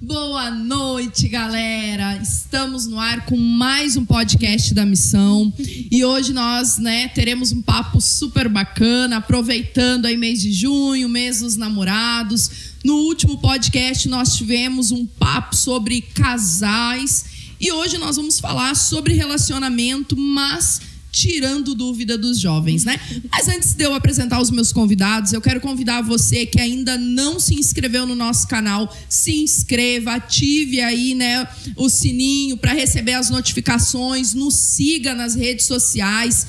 Boa noite, galera! Estamos no ar com mais um podcast da Missão. E hoje nós, teremos um papo super bacana, aproveitando aí mês de junho, mês dos namorados. No último podcast nós tivemos um papo sobre casais. E hoje nós vamos falar sobre relacionamento, mas tirando dúvida dos jovens, Mas antes de eu apresentar os meus convidados, eu quero convidar você que ainda não se inscreveu no nosso canal, se inscreva, ative aí, o sininho para receber as notificações, nos siga nas redes sociais,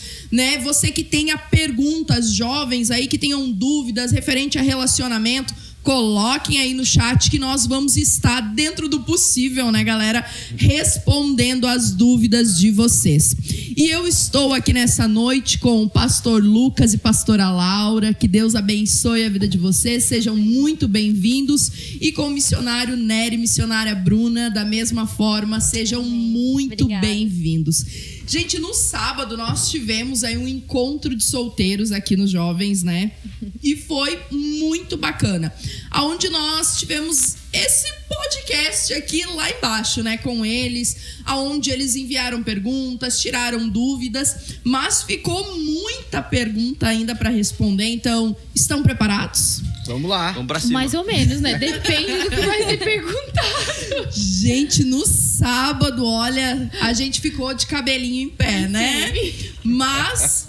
Você que tenha perguntas, jovens aí que tenham dúvidas referente a relacionamento, coloquem aí no chat que nós vamos estar, dentro do possível, galera, respondendo as dúvidas de vocês. E eu estou aqui nessa noite com o pastor Lucas e pastora Laura. Que Deus abençoe a vida de vocês, sejam muito bem-vindos. E com o missionário Nery e missionária Bruna, da mesma forma, sejam muito bem-vindos. Gente, no sábado nós tivemos aí um encontro de solteiros aqui nos Jovens, E foi muito bacana. Aonde nós tivemos esse podcast aqui lá embaixo, com eles, aonde eles enviaram perguntas, tiraram dúvidas, mas ficou muita pergunta ainda para responder. Então, estão preparados? Vamos lá. Vamos pra cima. Mais ou menos, Depende do que vai ser perguntado. Gente, no sábado, olha, a gente ficou de cabelinho em pé, Mas,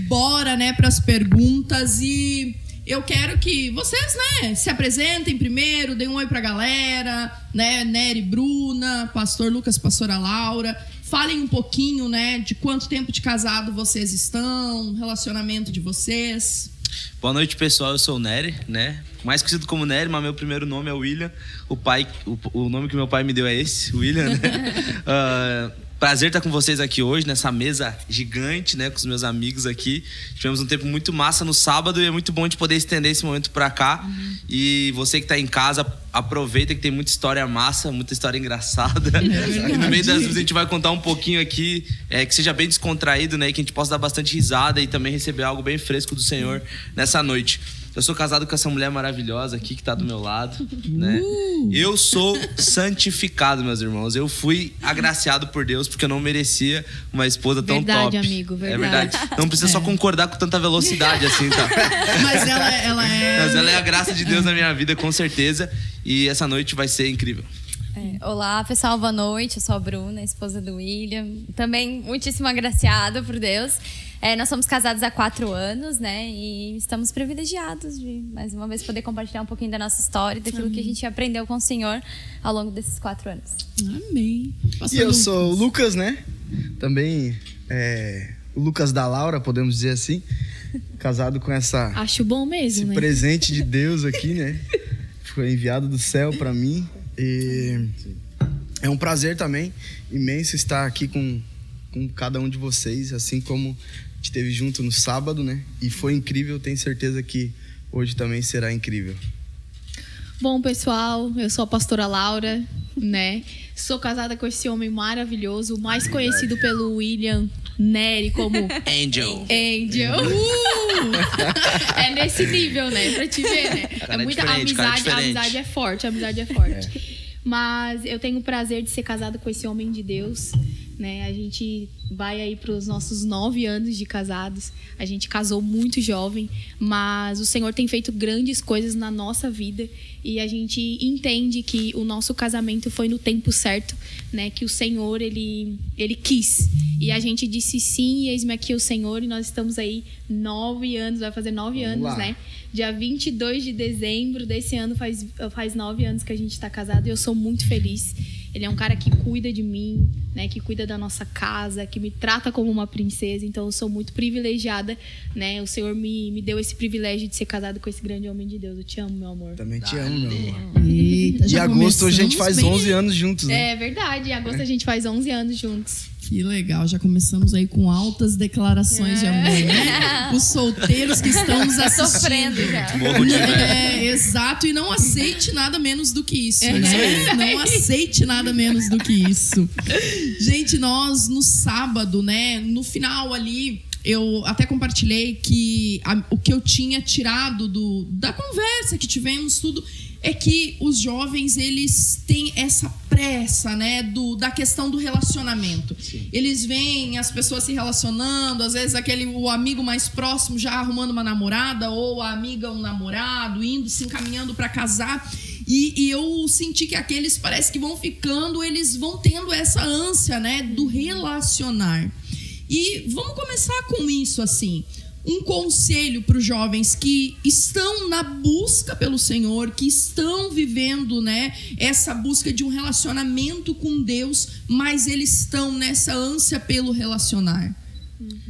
bora, para as perguntas. E eu quero que vocês, se apresentem primeiro, deem um oi pra galera, Nery, Bruna, pastor Lucas, pastora Laura. Falem um pouquinho, de quanto tempo de casado vocês estão, relacionamento de vocês. Boa noite, pessoal. Eu sou o Nery, mais conhecido como Nery, mas meu primeiro nome é William. O nome que meu pai me deu é esse, William, Prazer estar com vocês aqui hoje, nessa mesa gigante, com os meus amigos aqui. Tivemos um tempo muito massa no sábado e é muito bom de poder estender esse momento pra cá. E você que tá em casa, aproveita que tem muita história massa, muita história engraçada. E no meio das vezes a gente vai contar um pouquinho aqui, que seja bem descontraído, e que a gente possa dar bastante risada e também receber algo bem fresco do Senhor nessa noite. Eu sou casado com essa mulher maravilhosa aqui que tá do meu lado, Eu sou santificado, meus irmãos. Eu fui agraciado por Deus porque eu não merecia uma esposa tão top. Verdade, amigo, verdade. É verdade. Não precisa só concordar com tanta velocidade assim, tá? Mas ela é a graça de Deus na minha vida, com certeza. E essa noite vai ser incrível. Olá, pessoal, boa noite. Eu sou a Bruna, esposa do William. Também muitíssimo agraciada por Deus. Nós somos casados há 4 anos, E estamos privilegiados de, mais uma vez, poder compartilhar um pouquinho da nossa história e daquilo que a gente aprendeu com o Senhor ao longo desses 4 anos. Amém. E eu sou o Lucas, Também o Lucas da Laura, podemos dizer assim. Casado com Acho bom mesmo, esse presente de Deus aqui, Foi enviado do céu para mim. E é um prazer também imenso estar aqui com cada um de vocês, assim como a gente esteve junto no sábado, E foi incrível, tenho certeza que hoje também será incrível. Bom, pessoal, eu sou a pastora Laura, Sou casada com esse homem maravilhoso, mais conhecido pelo William Nery como Angel. É nesse nível, pra te ver, É muita amizade, a amizade é forte, Mas eu tenho o prazer de ser casada com esse homem de Deus, A gente vai aí para os nossos 9 anos de casados. A gente casou muito jovem, mas o Senhor tem feito grandes coisas na nossa vida e a gente entende que o nosso casamento foi no tempo certo, Que o Senhor, ele quis. E a gente disse sim, e eis-me aqui o Senhor, e nós estamos aí 9 anos, vai fazer 9 anos, lá. Dia 22 de dezembro desse ano faz 9 anos que a gente está casado e eu sou muito feliz. Ele é um cara que cuida de mim, que cuida da nossa casa, que me trata como uma princesa. Então eu sou muito privilegiada, O Senhor me deu esse privilégio de ser casado com esse grande homem de Deus. Eu te amo, meu amor. Também te amo, meu amor. Eita, em agosto a gente faz 11 anos juntos, É verdade, em agosto a gente faz 11 anos juntos. Que legal, já começamos aí com altas declarações de amor, Os solteiros que estão nos assistindo. Sofrendo já. Morro de inveja. Exato, e não aceite nada menos do que isso, Não aceite nada menos do que isso. Gente, nós no sábado, no final ali, eu até compartilhei que o que eu tinha tirado da conversa que tivemos, tudo, é que os jovens, eles têm essa pressa, né, da questão do relacionamento. Sim. Eles veem as pessoas se relacionando, às vezes o amigo mais próximo já arrumando uma namorada, ou a amiga um namorado, se encaminhando para casar. E eu senti que aqueles parece que vão ficando, eles vão tendo essa ânsia, né, do relacionar. E vamos começar com isso, assim. Um conselho para os jovens que estão na busca pelo Senhor, que estão vivendo, né, essa busca de um relacionamento com Deus, mas eles estão nessa ânsia pelo relacionar.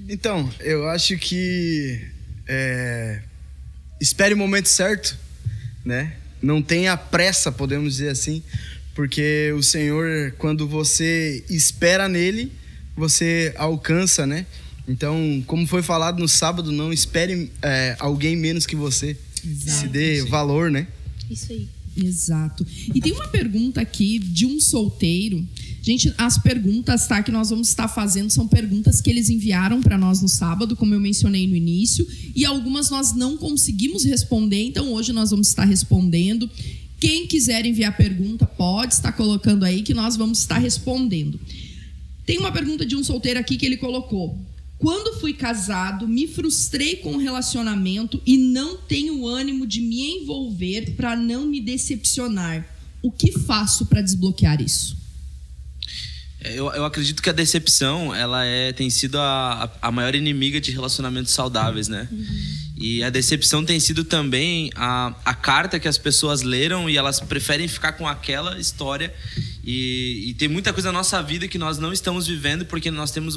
Então, eu acho que espere o momento certo, né? Não tenha pressa, podemos dizer assim, porque o Senhor, quando você espera nele, você alcança, né? Então, como foi falado no sábado, não espere alguém menos que você. Exato. Se dê valor, né? Isso aí. Exato. E tem uma pergunta aqui de um solteiro. Gente, as perguntas, tá, que nós vamos estar fazendo são perguntas que eles enviaram para nós no sábado, como eu mencionei no início, e algumas nós não conseguimos responder, então hoje nós vamos estar respondendo. Quem quiser enviar pergunta, pode estar colocando aí que nós vamos estar respondendo. Tem uma pergunta de um solteiro aqui que ele colocou: quando fui casado, me frustrei com o relacionamento e não tenho ânimo de me envolver para não me decepcionar. O que faço para desbloquear isso? Eu acredito que a decepção tem sido a maior inimiga de relacionamentos saudáveis, né? E a decepção tem sido também a carta que as pessoas leram e elas preferem ficar com aquela história. E tem muita coisa na nossa vida que nós não estamos vivendo porque nós temos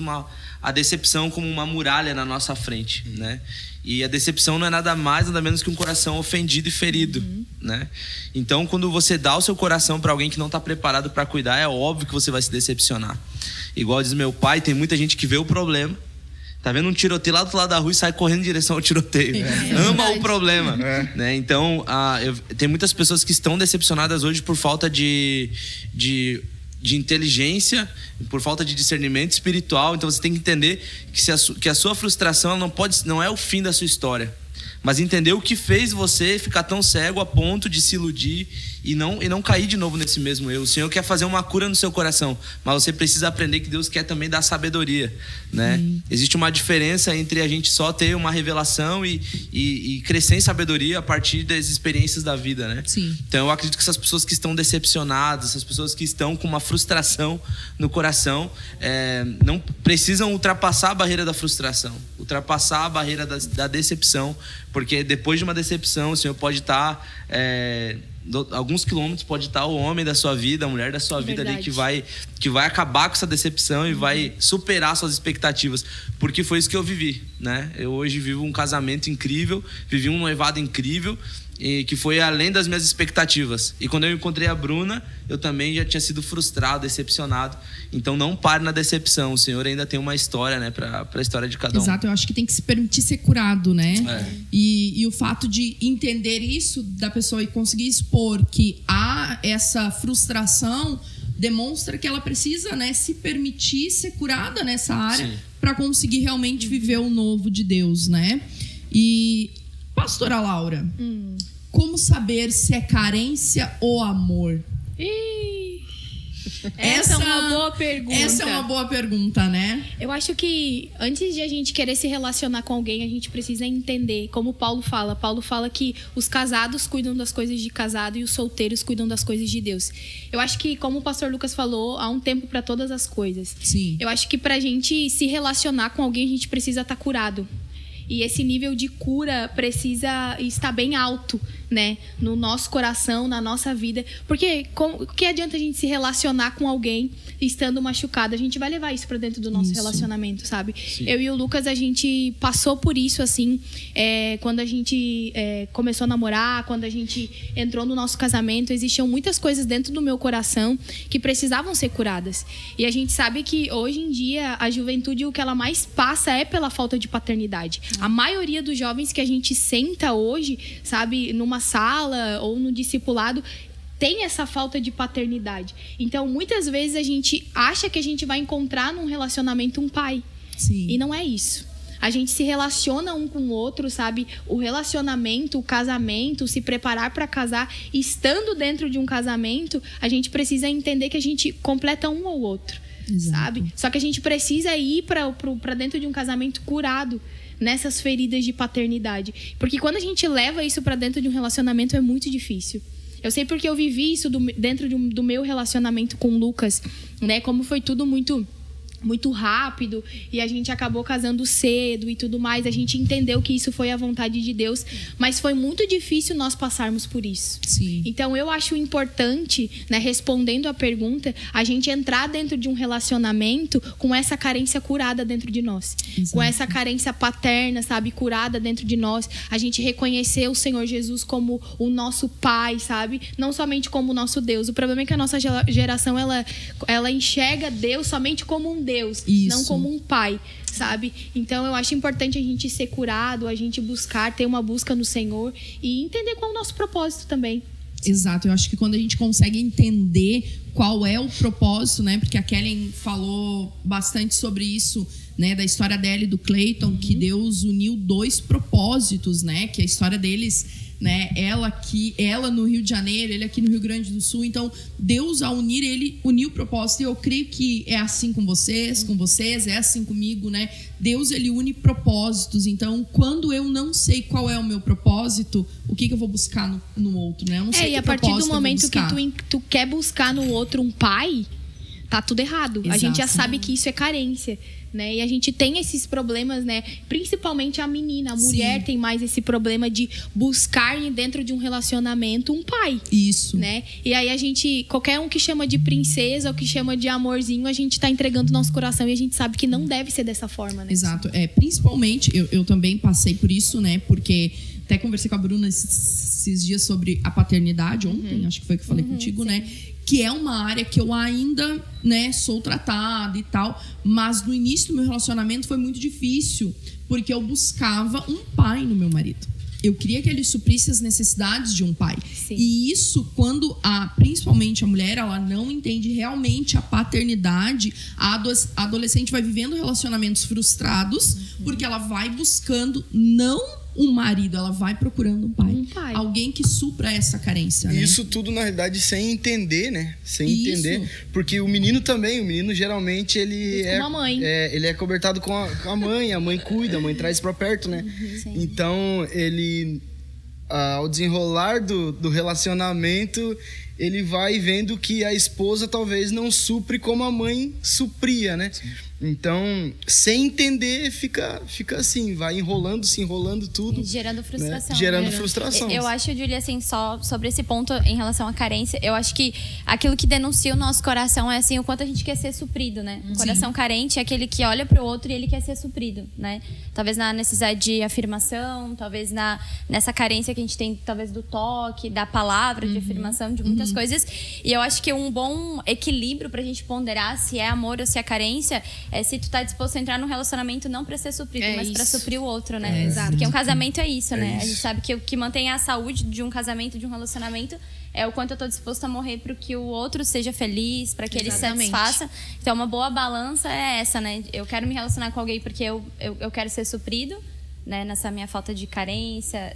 a decepção como uma muralha na nossa frente, né? E a decepção não é nada mais, nada menos que um coração ofendido e ferido, né? Então, quando você dá o seu coração para alguém que não está preparado para cuidar, é óbvio que você vai se decepcionar. Igual diz meu pai, tem muita gente que vê o problema, tá vendo um tiroteio lá do outro lado da rua e sai correndo em direção ao tiroteio. Ama o problema. Né? Então, tem muitas pessoas que estão decepcionadas hoje por falta de inteligência, por falta de discernimento espiritual. Então você tem que entender que a sua frustração não é o fim da sua história, mas entender o que fez você ficar tão cego a ponto de se iludir e não cair de novo nesse mesmo erro. O Senhor quer fazer uma cura no seu coração, mas você precisa aprender que Deus quer também dar sabedoria, né? Existe uma diferença entre a gente só ter uma revelação e crescer em sabedoria a partir das experiências da vida, né? Sim. Então eu acredito que essas pessoas que estão decepcionadas, essas pessoas que estão com uma frustração no coração, não precisam ultrapassar a barreira da frustração, ultrapassar a barreira da decepção, porque depois de uma decepção o Senhor pode estar alguns quilômetros, pode estar o homem da sua vida, a mulher da sua vida ali que vai acabar com essa decepção e vai superar suas expectativas, porque foi isso que eu vivi, né? Eu hoje vivo um casamento incrível, vivi um noivado incrível e que foi além das minhas expectativas. E quando eu encontrei a Bruna, eu também já tinha sido frustrado, decepcionado. Então não pare na decepção, o Senhor ainda tem uma história, né, para a história de cada um. Exato, eu acho que tem que se permitir ser curado, né? E o fato de entender isso da pessoa e conseguir expor que há essa frustração demonstra que ela precisa, né, se permitir ser curada nessa área para conseguir realmente viver o novo de Deus, né? E pastora Laura, como saber se é carência ou amor? Essa é uma boa pergunta. Essa é uma boa pergunta, né? Eu acho que antes de a gente querer se relacionar com alguém, a gente precisa entender, como Paulo fala que os casados cuidam das coisas de casado e os solteiros cuidam das coisas de Deus. Eu acho que, como o pastor Lucas falou, há um tempo para todas as coisas. Sim. Eu acho que pra gente se relacionar com alguém, a gente precisa estar curado. E esse nível de cura precisa estar bem alto, né? No nosso coração, na nossa vida. Porque o que adianta a gente se relacionar com alguém estando machucado? A gente vai levar isso pra dentro do nosso relacionamento, sabe? Sim. Eu e o Lucas, a gente passou por isso, assim, quando a gente começou a namorar, quando a gente entrou no nosso casamento, existiam muitas coisas dentro do meu coração que precisavam ser curadas. E a gente sabe que hoje em dia a juventude, o que ela mais passa é pela falta de paternidade. A maioria dos jovens que a gente senta hoje, sabe, numa sala ou no discipulado, tem essa falta de paternidade. Então, muitas vezes a gente acha que a gente vai encontrar num relacionamento um pai. Sim. E não é isso. a gente se relaciona um com o outro, sabe? O relacionamento, o casamento, se preparar para casar, estando dentro de um casamento, a gente precisa entender que a gente completa um ou outro, sabe? Só que a gente precisa ir para dentro de um casamento curado nessas feridas de paternidade. Porque quando a gente leva isso para dentro de um relacionamento, é muito difícil. Eu sei porque eu vivi isso dentro do meu relacionamento com o Lucas, né? Como foi tudo muito rápido e a gente acabou casando cedo e tudo mais. A gente entendeu que isso foi a vontade de Deus, mas foi muito difícil nós passarmos por isso. Sim. Então eu acho importante, né, respondendo a pergunta, a gente entrar dentro de um relacionamento com essa carência curada dentro de nós. Exato. Com essa carência paterna, sabe, curada dentro de nós. A gente reconhecer o Senhor Jesus como o nosso Pai, sabe? Não somente como o nosso Deus. O problema é que a nossa geração, ela enxerga Deus somente como um Deus, não como um pai, sabe? Então eu acho importante a gente ser curado, a gente buscar, ter uma busca no Senhor e entender qual é o nosso propósito também. Exato, eu acho que quando a gente consegue entender qual é o propósito, né? Porque a Kellen falou bastante sobre isso, né? Da história dela e do Clayton, que Deus uniu 2 propósitos, né? Que a história deles, né? Ela no Rio de Janeiro, ele aqui no Rio Grande do Sul. Então, Deus, ao unir, ele uniu o propósito. E eu creio que é assim com vocês, é assim comigo, né? Deus, ele une propósitos. Então, quando eu não sei qual é o meu propósito, o que eu vou buscar no outro, né? Eu não sei e a partir do momento que tu quer buscar no outro um pai, tá tudo errado. Exato. A gente já sabe que isso é carência, né? E a gente tem esses problemas, né? Principalmente a menina, a mulher tem mais esse problema de buscar dentro de um relacionamento um pai. Isso. Né? E aí a gente, qualquer um que chama de princesa ou que chama de amorzinho, a gente tá entregando nosso coração e a gente sabe que não deve ser dessa forma, né? Exato. Principalmente, eu também passei por isso, né? Porque até conversei com a Bruna esses dias sobre a paternidade, ontem, acho que foi que eu falei contigo, né? Que é uma área que eu ainda, né, sou tratada e tal, mas no início do meu relacionamento foi muito difícil, porque eu buscava um pai no meu marido. Eu queria que ele suprisse as necessidades de um pai. Sim. E isso, quando principalmente a mulher, ela não entende realmente a paternidade, a adolescente vai vivendo relacionamentos frustrados, porque ela vai buscando não um marido, ela vai procurando um pai. Alguém que supra essa carência, né? Isso tudo, na realidade, sem entender, né? Entender. Porque o menino geralmente, ele com uma mãe. Ele é cobertado com a mãe cuida, a mãe traz pra perto, né? Então, ele, ao desenrolar do relacionamento, ele vai vendo que a esposa talvez não supre como a mãe supria, né? Sim. Então, sem entender, fica assim, vai se enrolando tudo. Gerando frustração. Né? Gerando frustração. Eu acho, Julia, assim, só sobre esse ponto em relação à carência, eu acho que aquilo que denuncia o nosso coração é assim, o quanto a gente quer ser suprido, né? O coração carente é aquele que olha pro outro e ele quer ser suprido, né? Talvez na necessidade de afirmação, talvez nessa carência que a gente tem, talvez do toque, da palavra de afirmação, de muitas coisas. E eu acho que um bom equilíbrio pra gente ponderar se é amor ou se é carência é se tu tá disposto a entrar num relacionamento não pra ser suprido, mas pra suprir o outro, né? Exato. Porque um casamento é isso, né? A gente sabe que o que mantém a saúde de um casamento, de um relacionamento, é o quanto eu tô disposto a morrer pro que o outro seja feliz, pra que ele se satisfaça. Então, uma boa balança é essa, né? Eu quero me relacionar com alguém porque eu quero ser suprido, né, nessa minha falta de carência,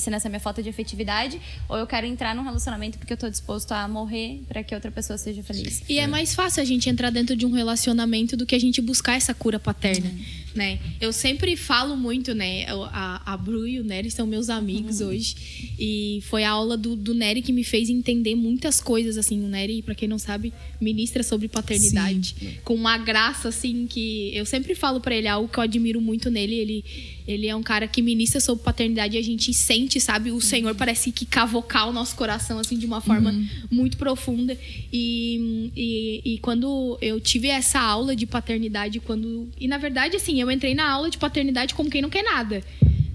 nessa minha falta de afetividade, ou eu quero entrar num relacionamento porque eu tô disposto a morrer para que outra pessoa seja feliz. E é mais fácil a gente entrar dentro de um relacionamento do que a gente buscar essa cura paterna, né? Eu sempre falo muito, né, a Bru e o Nery são meus amigos hoje, e foi a aula do Nery que me fez entender muitas coisas, assim. O Nery, para quem não sabe, ministra sobre paternidade, com uma graça, assim, que eu sempre falo para ele, algo que eu admiro muito nele. Ele é um cara que ministra sobre paternidade e a gente sente, sabe? O Senhor parece que cavocar o nosso coração, assim, de uma forma muito profunda. E quando eu tive essa aula de paternidade, e na verdade, assim, eu entrei na aula de paternidade como quem não quer nada,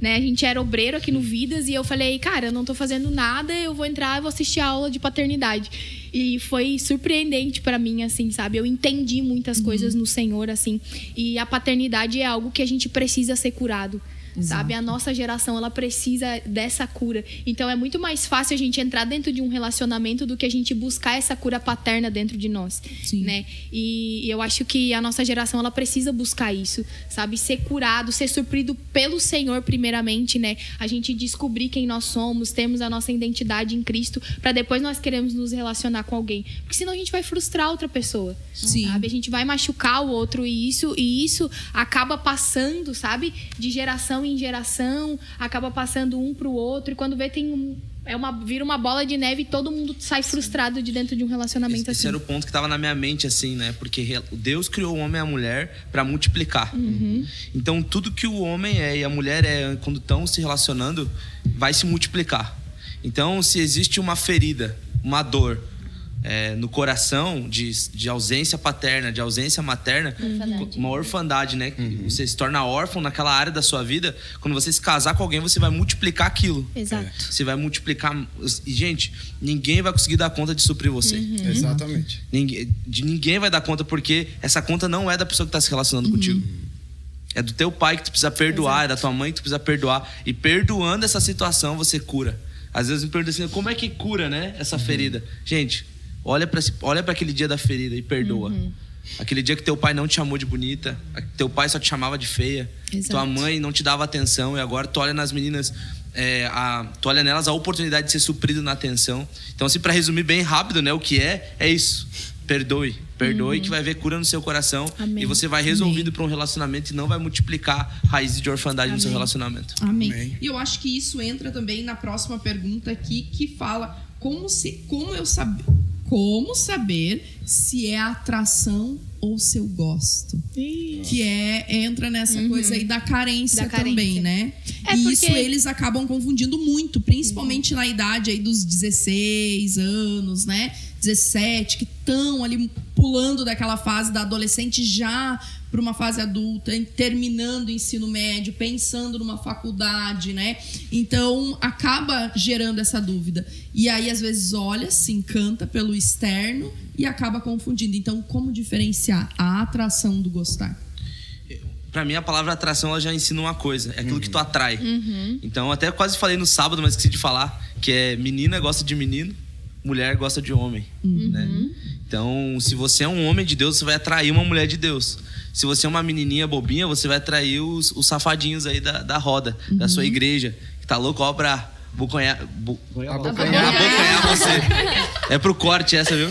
né? A gente era obreiro aqui no Vidas e eu falei, cara, eu não tô fazendo nada, eu vou entrar e vou assistir a aula de paternidade. E foi surpreendente pra mim, assim, sabe? Eu entendi muitas coisas no Senhor, assim. E a paternidade é algo que a gente precisa ser curado, sabe? A nossa geração, ela precisa dessa cura. Então, é muito mais fácil a gente entrar dentro de um relacionamento do que a gente buscar essa cura paterna dentro de nós, né? E eu acho que a nossa geração, ela precisa buscar isso, sabe? Ser curado, ser suprido pelo Senhor primeiramente, né? A gente descobrir quem nós somos, temos a nossa identidade em Cristo, para depois nós queremos nos relacionar com alguém. Porque senão a gente vai frustrar outra pessoa, sabe? A gente vai machucar o outro e isso acaba passando, sabe? De geração em geração, acaba passando um pro outro, e quando vê vira uma bola de neve e todo mundo sai frustrado de dentro de um relacionamento assim. Esse era o ponto que estava na minha mente, assim, né? Porque Deus criou o homem e a mulher para multiplicar. Então, tudo que o homem é e a mulher é, quando estão se relacionando, vai se multiplicar. Então, se existe uma ferida, uma dor no coração de ausência paterna, de ausência materna, uma orfandade, né? Você se torna órfão naquela área da sua vida. Quando você se casar com alguém, você vai multiplicar aquilo. Exato. Você vai multiplicar. E, gente, ninguém vai conseguir dar conta de suprir você. Exatamente. Ninguém vai dar conta, porque essa conta não é da pessoa que está se relacionando contigo. É do teu pai que tu precisa perdoar, é da tua mãe que tu precisa perdoar. E perdoando essa situação, você cura. Às vezes me perguntam assim, como é que cura, né, essa ferida? Gente, olha para aquele dia da ferida e perdoa. Aquele dia que teu pai não te chamou de bonita, teu pai só te chamava de feia, tua mãe não te dava atenção, e agora tu olha nas meninas, tu olha nelas a oportunidade de ser suprido na atenção. Então, assim, para resumir bem rápido, né, o que é isso. Perdoe, que vai ver cura no seu coração. Amém. E você vai resolvido para um relacionamento e não vai multiplicar raízes de orfandade no seu relacionamento. Amém. E eu acho que isso entra também na próxima pergunta aqui, que fala como saber se é atração ou se eu gosto. Que entra nessa coisa aí da carência também, né? E isso eles acabam confundindo muito, principalmente na idade aí dos 16 anos, né? 17, que estão ali pulando daquela fase da adolescente já para uma fase adulta, terminando o ensino médio, pensando numa faculdade, né? Então, acaba gerando essa dúvida. E aí, às vezes, olha, se encanta pelo externo e acaba confundindo. Então, como diferenciar a atração do gostar? Pra mim, a palavra atração, ela já ensina uma coisa. É aquilo que tu atrai. Então, até quase falei no sábado, mas esqueci de falar, que é menina gosta de menino, mulher gosta de homem, né? Então, se você é um homem de Deus, você vai atrair uma mulher de Deus. Se você é uma menininha bobinha, você vai atrair os safadinhos aí da roda, da sua igreja, que tá louco, ó, pra abocanhar você. É pro corte essa, viu?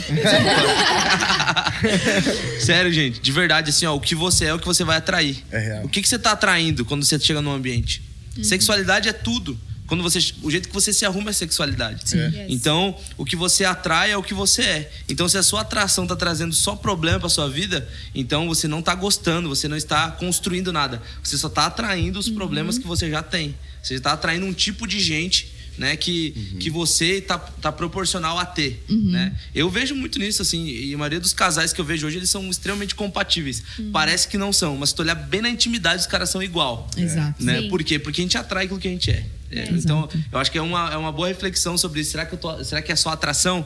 Sério, gente, de verdade, assim, ó, o que você é o que você vai atrair. É real. O que você tá atraindo quando você chega num ambiente? Sexualidade é tudo. O jeito que você se arruma é sexualidade. Então, o que você atrai é o que você é. Então, se a sua atração está trazendo só problema para sua vida, então você não está gostando, você não está construindo nada. Você só está atraindo os problemas que você já tem. Você está atraindo um tipo de gente, né, que você tá proporcional a ter, né? Eu vejo muito nisso, assim, e a maioria dos casais que eu vejo hoje, eles são extremamente compatíveis. Parece que não são, mas se tu olhar bem na intimidade, os caras são igual. Exato. Né? Por quê? Porque a gente atrai aquilo que a gente é. Então, eu acho que é uma boa reflexão sobre isso. Será que é só atração?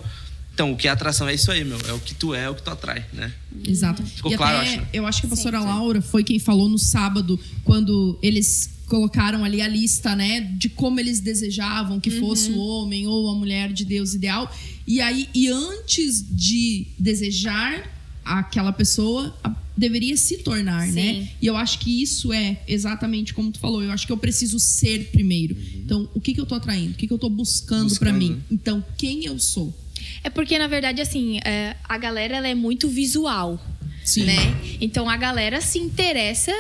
Então, o que é atração é isso aí, meu. É o que tu é o que tu atrai, né? Exato. Ficou e claro, até, acho. eu acho que a pastora Laura foi quem falou no sábado, quando eles colocaram ali a lista, né, de como eles desejavam que fosse o homem ou a mulher de Deus ideal. E aí, antes de desejar aquela pessoa, deveria se tornar, né? E eu acho que isso é exatamente como tu falou. Eu acho que eu preciso ser primeiro. Então, o que eu tô atraindo? O que eu tô buscando pra mim? Então, quem eu sou? É porque, na verdade, assim, a galera, ela é muito visual, né? Então, a galera se interessa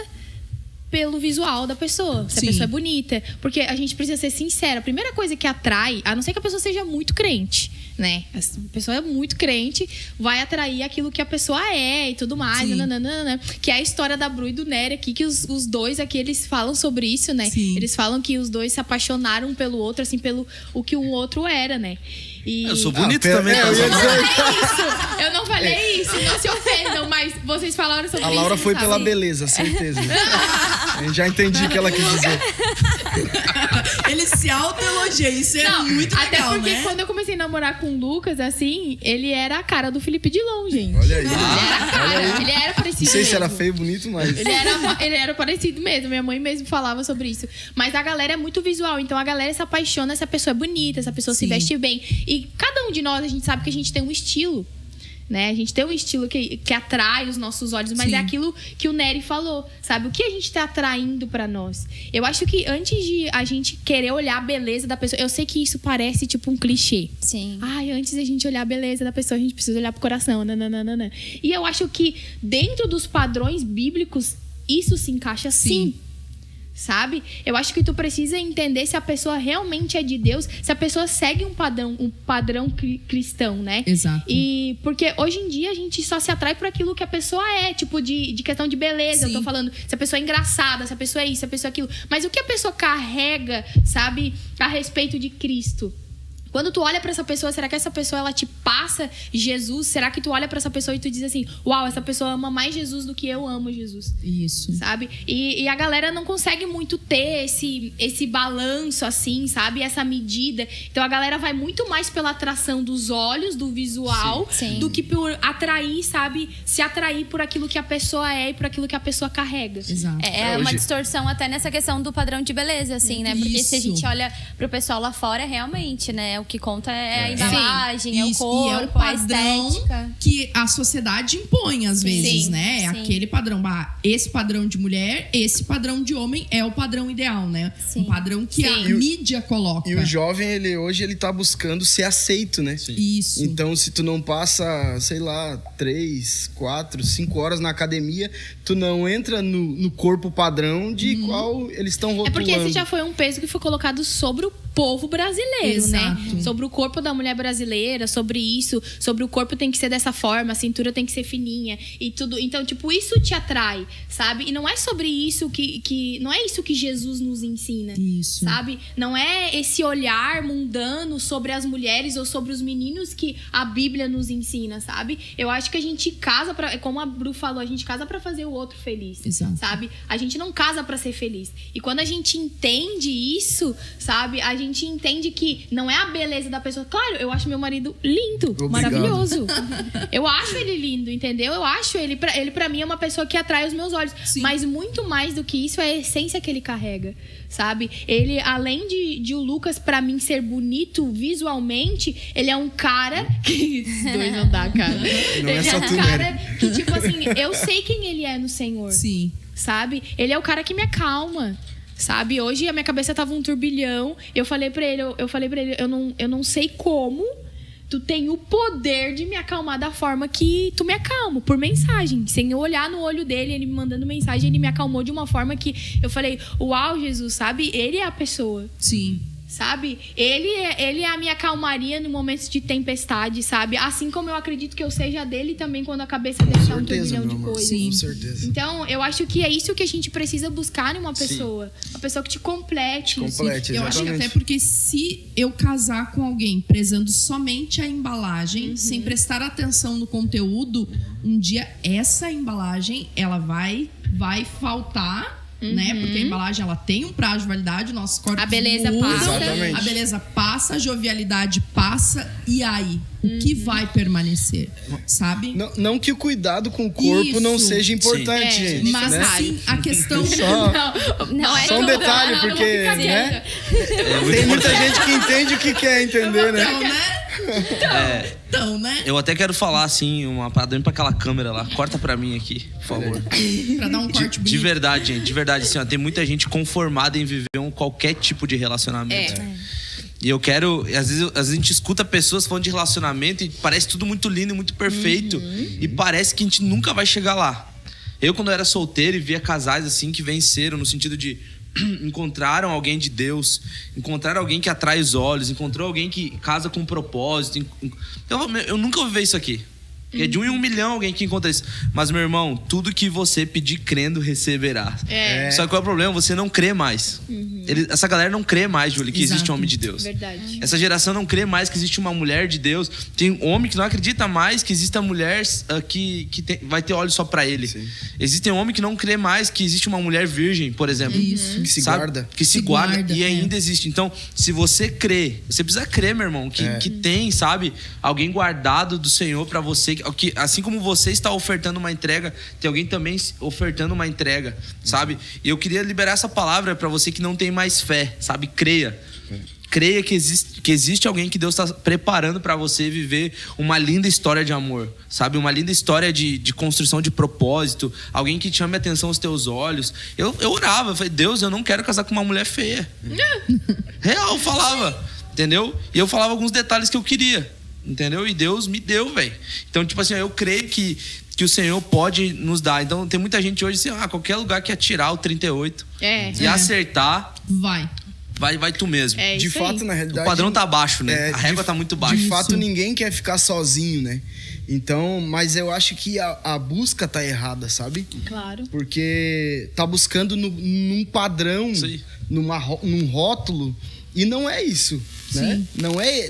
pelo visual da pessoa, se a pessoa é bonita. Porque a gente precisa ser sincera. A primeira coisa que atrai, a não ser que a pessoa seja muito crente, né? A pessoa é muito crente, vai atrair aquilo que a pessoa é e tudo mais. Nananana, que é a história da Bru e do Nery aqui, que os dois aqui, eles falam sobre isso, né? Eles falam que os dois se apaixonaram um pelo outro, assim, pelo o que o outro era, né? E... Eu sou bonito também. Não, eu não falei isso, não se ofendam, mas vocês falaram sobre isso. A Laura foi pela beleza, certeza. Eu já entendi o que ela quis dizer. Ele se autoelogia, isso é muito legal, até porque né? quando eu comecei a namorar com o Lucas, assim, ele era a cara do Felipe Dilon, gente. Olha aí. Ele era a cara, ele era parecido Não sei se mesmo. era feio, bonito, mas... Ele era parecido mesmo, minha mãe mesmo falava sobre isso. Mas a galera é muito visual, então a galera se apaixona se a pessoa é bonita, se a pessoa se veste bem. E cada um de nós, a gente sabe que a gente tem um estilo, né? A gente tem um estilo que atrai os nossos olhos, mas é aquilo que o Nery falou, sabe? O que a gente tá atraindo pra nós? Eu acho que antes de a gente querer olhar a beleza da pessoa, eu sei que isso parece tipo um clichê. Sim. Ai, antes da gente olhar a beleza da pessoa, a gente precisa olhar pro coração. Nananana. E eu acho que dentro dos padrões bíblicos, isso se encaixa sim. Sabe? Eu acho que tu precisa entender se a pessoa realmente é de Deus, se a pessoa segue um padrão cristão, né? Exato. E porque hoje em dia a gente só se atrai por aquilo que a pessoa é, tipo de questão de beleza. Sim. Eu tô falando se a pessoa é engraçada, se a pessoa é isso, se a pessoa é aquilo. Mas o que a pessoa carrega, sabe, a respeito de Cristo? Quando tu olha pra essa pessoa, será que essa pessoa ela te passa Jesus? Será que tu olha pra essa pessoa e tu diz assim: uau, essa pessoa ama mais Jesus do que eu amo Jesus? Isso. Sabe? E a galera não consegue muito ter esse balanço assim, sabe? Essa medida. Então a galera vai muito mais pela atração dos olhos, do visual, Sim. do que por atrair, sabe? Se atrair por aquilo que a pessoa é e por aquilo que a pessoa carrega. Exato. É uma distorção até nessa questão do padrão de beleza, assim, né? Porque se a gente olha pro pessoal lá fora, realmente, né? O que conta é a embalagem, é o corpo, e é o padrão a estética. que a sociedade impõe às vezes, né? É sim. aquele padrão. Esse padrão de mulher, esse padrão de homem é o padrão ideal, né? Sim. Um padrão que a mídia coloca. E o jovem, hoje ele tá buscando ser aceito, né? Isso. Então, se tu não passa, sei lá, 3, 4, 5 horas na academia, tu não entra no corpo padrão de qual eles estão rotulando. É porque esse já foi um peso que foi colocado sobre o povo brasileiro, Exato. né? Sobre o corpo da mulher brasileira, sobre isso, sobre o corpo tem que ser dessa forma, a cintura tem que ser fininha e tudo. Então, tipo, isso te atrai, sabe? E não é sobre isso que não é isso que Jesus nos ensina. Isso. Sabe? Não é esse olhar mundano sobre as mulheres ou sobre os meninos que a Bíblia nos ensina, sabe? Eu acho que a gente casa pra, como a Bru falou, a gente casa pra fazer o outro feliz. Exato. Sabe? A gente não casa pra ser feliz. E quando a gente entende isso, sabe? A gente entende que não é a beleza da pessoa. Claro, eu acho meu marido lindo, Obrigado. maravilhoso. Eu acho ele lindo, entendeu? Eu acho ele pra mim é uma pessoa que atrai os meus olhos. Sim. Mas muito mais do que isso é a essência que ele carrega, sabe? Ele, além de o Lucas, pra mim, ser bonito visualmente, ele é um cara que... Esses dois não dá, cara. Não é Ele só um tu, cara né? que, tipo assim, eu sei quem ele é no Senhor. Sim. Sabe? Ele é o cara que me acalma. Sabe? Hoje a minha cabeça tava um turbilhão. Eu falei pra ele, eu não sei como tu tem o poder de me acalmar da forma que tu me acalma, por mensagem. Sem eu olhar no olho dele, ele me mandando mensagem, ele me acalmou de uma forma que eu falei, uau, Jesus, sabe? Ele é a pessoa. Sim. Sabe? Ele é a minha calmaria no momentos de tempestade, sabe? Assim como eu acredito que eu seja dele também quando a cabeça deixar um turbilhão de coisas. Sim. Com certeza. Então, eu acho que é isso que a gente precisa buscar em uma pessoa. Uma pessoa que te complete. Complete, Eu acho que exatamente. até porque se eu casar com alguém prezando somente a embalagem, sem prestar atenção no conteúdo, um dia essa embalagem ela vai faltar. Né? Porque a embalagem ela tem um prazo de validade, nossos corpos A beleza mudam, passa. Exatamente. a beleza passa, a jovialidade passa, e aí? O que vai permanecer? Sabe? Não que o cuidado com o corpo não Isso. seja importante, Sim. gente. Mas né? assim, a questão. Não é Só um que eu- detalhe, não porque, fica né? quieta. Tem muita gente que entende o que quer entender, né? Então, né? Então, né? Eu até quero falar, assim, uma parada bem pra aquela câmera lá. Corta pra mim aqui, por favor. Pra dar um corte De bonito. verdade, gente. De verdade, assim, ó, tem muita gente conformada em viver qualquer tipo de relacionamento. E eu quero... Às vezes a gente escuta pessoas falando de relacionamento e parece tudo muito lindo e muito perfeito. E parece que a gente nunca vai chegar lá. Eu, quando eu era solteiro e via casais, assim, que venceram no sentido de... encontraram alguém de Deus, encontraram alguém que atrai os olhos, encontrou alguém que casa com um propósito. Eu nunca vou viver isso aqui. Porque de 1 em 1 milhão alguém que encontra isso. Mas, meu irmão, tudo que você pedir crendo, receberá. Só que qual é o problema? Você não crê mais. Essa galera não crê mais, Júlia, que existe um homem de Deus. Verdade. Essa geração não crê mais que existe uma mulher de Deus. Tem homem que não acredita mais que exista mulher que vai ter olhos só pra ele. Sim. Existem homens que não crê mais que existe uma mulher virgem, por exemplo. Isso. Que se guarda. Que se guarda e ainda existe. Então, se você crê, você precisa crer, meu irmão, que tem, sabe, alguém guardado do Senhor pra você. Que, assim como você está ofertando uma entrega, tem alguém também ofertando uma entrega, sabe? E eu queria liberar essa palavra pra você que não tem mais fé, sabe? Creia. Creia que existe alguém que Deus está preparando para você viver uma linda história de amor, sabe? Uma linda história de construção de propósito. Alguém que chame a atenção aos teus olhos. Eu orava, eu falei, Deus, eu não quero casar com uma mulher feia. Real, eu falava, entendeu? E eu falava alguns detalhes que eu queria, entendeu? E Deus me deu, velho. Então, tipo assim, eu creio que o Senhor pode nos dar. Então, tem muita gente hoje assim, qualquer lugar que atirar o 38 e acertar... Vai tu mesmo. De fato, aí. Na realidade... O padrão tá baixo, né? A régua tá muito baixa. De fato, ninguém quer ficar sozinho, né? Então, mas eu acho que a busca tá errada, sabe? Claro. Porque tá buscando num padrão, num rótulo, e não é isso, né?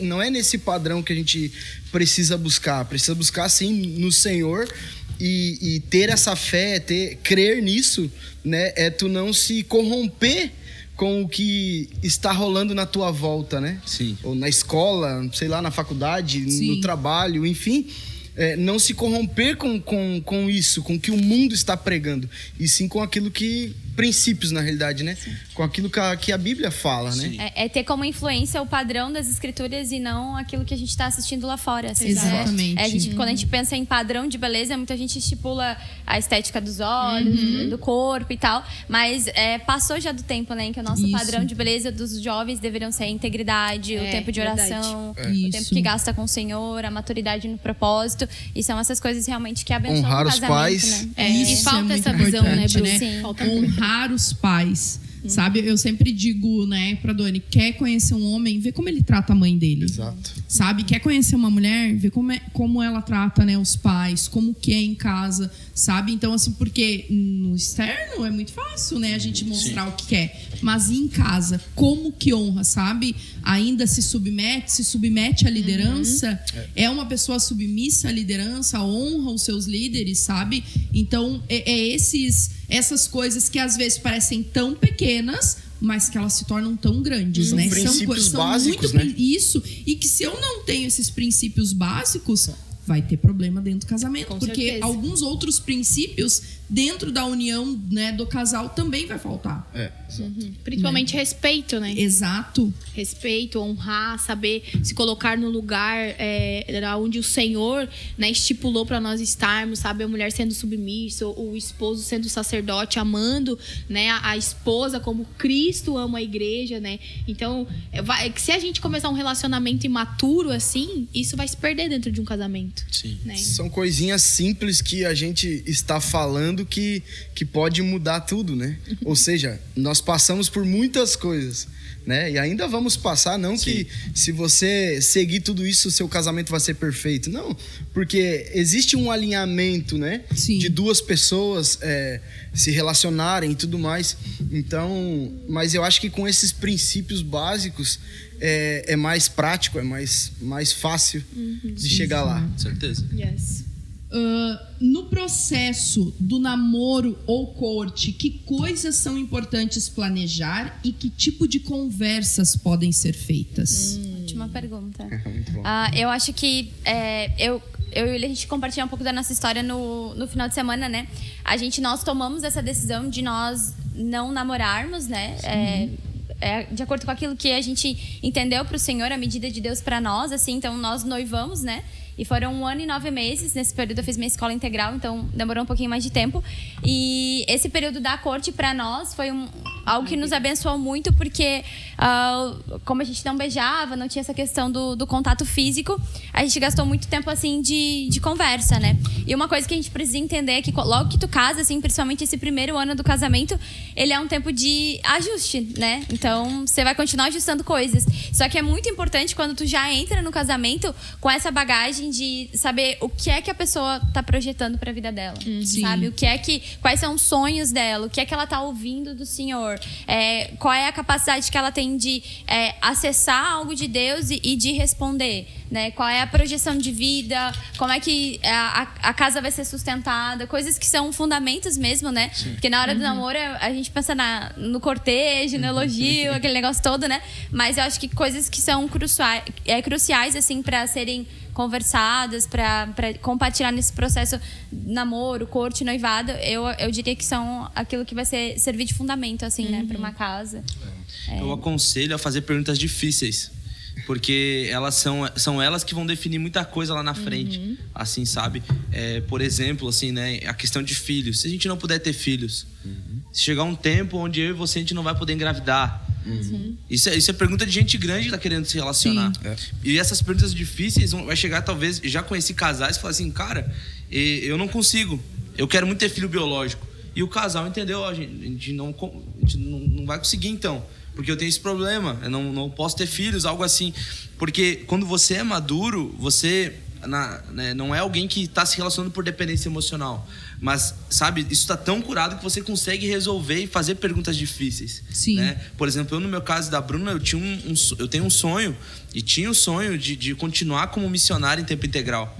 Não é nesse padrão que a gente precisa buscar. Precisa buscar, sim, no Senhor e ter essa fé, crer nisso, né? É tu não se corromper com o que está rolando na tua volta, né? Sim. Ou na escola, sei lá, na faculdade, no trabalho, enfim. Não se corromper com isso, com o que o mundo está pregando. E sim com aquilo que... princípios, na realidade, né? Sim. Com aquilo que a Bíblia fala, né? É ter como influência o padrão das escrituras e não aquilo que a gente está assistindo lá fora. Assim, exatamente. Né? Quando a gente pensa em padrão de beleza, muita gente estipula a estética dos olhos, do corpo e tal. Mas passou já do tempo, né? Em que o nosso padrão de beleza dos jovens deveriam ser a integridade, o tempo de oração, o tempo que gasta com o Senhor, a maturidade no propósito. E são essas coisas realmente que abençoam honrar o casamento, os pais. né? E falta essa visão, né, Bruno? Né? Honrar os pais. Sabe? Eu sempre digo, né, pra Doni, quer conhecer um homem, vê como ele trata a mãe dele. Exato. Sabe? Quer conhecer uma mulher, vê como ela trata, né, os pais, como que é em casa, sabe? Então, assim, porque no externo é muito fácil, né, a gente mostrar o que quer. Mas em casa, como que honra, sabe? Ainda se submete à liderança, é uma pessoa submissa à liderança, honra os seus líderes, sabe? Então, essas coisas que às vezes parecem tão pequenas, mas que elas se tornam tão grandes, né? Princípios básicos, muito, né? Isso. E que se eu não tenho esses princípios básicos, vai ter problema dentro do casamento. Com porque certeza. Alguns outros princípios dentro da união, né, do casal também vai faltar. Principalmente respeito, né? Exato. Respeito, honrar, saber se colocar no lugar onde o Senhor, né, estipulou para nós estarmos, sabe? A mulher sendo submissa, o esposo sendo sacerdote, amando, né, a esposa como Cristo ama a igreja, né? Então, se a gente começar um relacionamento imaturo assim, isso vai se perder dentro de um casamento. Sim. Né? São coisinhas simples que a gente está falando que pode mudar tudo, né? Ou seja, nós passamos por muitas coisas, né? E ainda vamos passar, não que se você seguir tudo isso, seu casamento vai ser perfeito. Não, porque existe um alinhamento, né? Sim. De duas pessoas se relacionarem e tudo mais. Então, mas eu acho que com esses princípios básicos é mais prático, é mais fácil de chegar lá. Com certeza. Yes. No processo do namoro ou corte, que coisas são importantes planejar e que tipo de conversas podem ser feitas? Ótima pergunta. Muito bom. Eu acho que eu e a gente compartilhar um pouco da nossa história no final de semana, né? Nós tomamos essa decisão de nós não namorarmos, né? De acordo com aquilo que a gente entendeu pro Senhor, a medida de Deus para nós, assim. Então, nós noivamos, né? E foram 1 ano e 9 meses. Nesse período eu fiz minha escola integral, então demorou um pouquinho mais de tempo. E esse período da corte para nós foi algo que nos abençoou muito, porque como a gente não beijava, não tinha essa questão do contato físico, a gente gastou muito tempo assim de conversa, né? E uma coisa que a gente precisa entender é que logo que tu casa, assim, principalmente esse primeiro ano do casamento, ele é um tempo de ajuste, né? Então você vai continuar ajustando coisas. Só que é muito importante quando tu já entra no casamento com essa bagagem coragem de saber o que é que a pessoa tá projetando para a vida dela, sabe? Quais são os sonhos dela, o que é que ela tá ouvindo do Senhor, qual é a capacidade que ela tem de acessar algo de Deus e de responder, né? Qual é a projeção de vida, como é que a casa vai ser sustentada, coisas que são fundamentos mesmo, né? Sim. Porque na hora do namoro a gente pensa no cortejo, no elogio, aquele negócio todo, né? Mas eu acho que coisas que são cruciais assim para serem conversadas, para compartilhar nesse processo namoro, corte, noivado, eu diria que são aquilo que vai servir de fundamento assim, né, para uma casa. Eu aconselho a fazer perguntas difíceis, porque elas são elas que vão definir muita coisa lá na frente, assim, sabe? Por exemplo, assim, né, a questão de filhos. Se a gente não puder ter filhos, se chegar um tempo onde eu e você a gente não vai poder engravidar, isso é pergunta de gente grande que tá querendo se relacionar. E essas perguntas difíceis vai chegar, talvez, já conheci casais que falam assim, cara, eu não consigo, eu quero muito ter filho biológico. E o casal entendeu, a gente não vai conseguir então, porque eu tenho esse problema, eu não posso ter filhos, algo assim. Porque quando você é maduro, você não é alguém que está se relacionando por dependência emocional. Mas, sabe, isso está tão curado que você consegue resolver e fazer perguntas difíceis. Sim. Né? Por exemplo, no meu caso da Bruna, eu tenho um sonho, e tinha o sonho de continuar como missionária em tempo integral.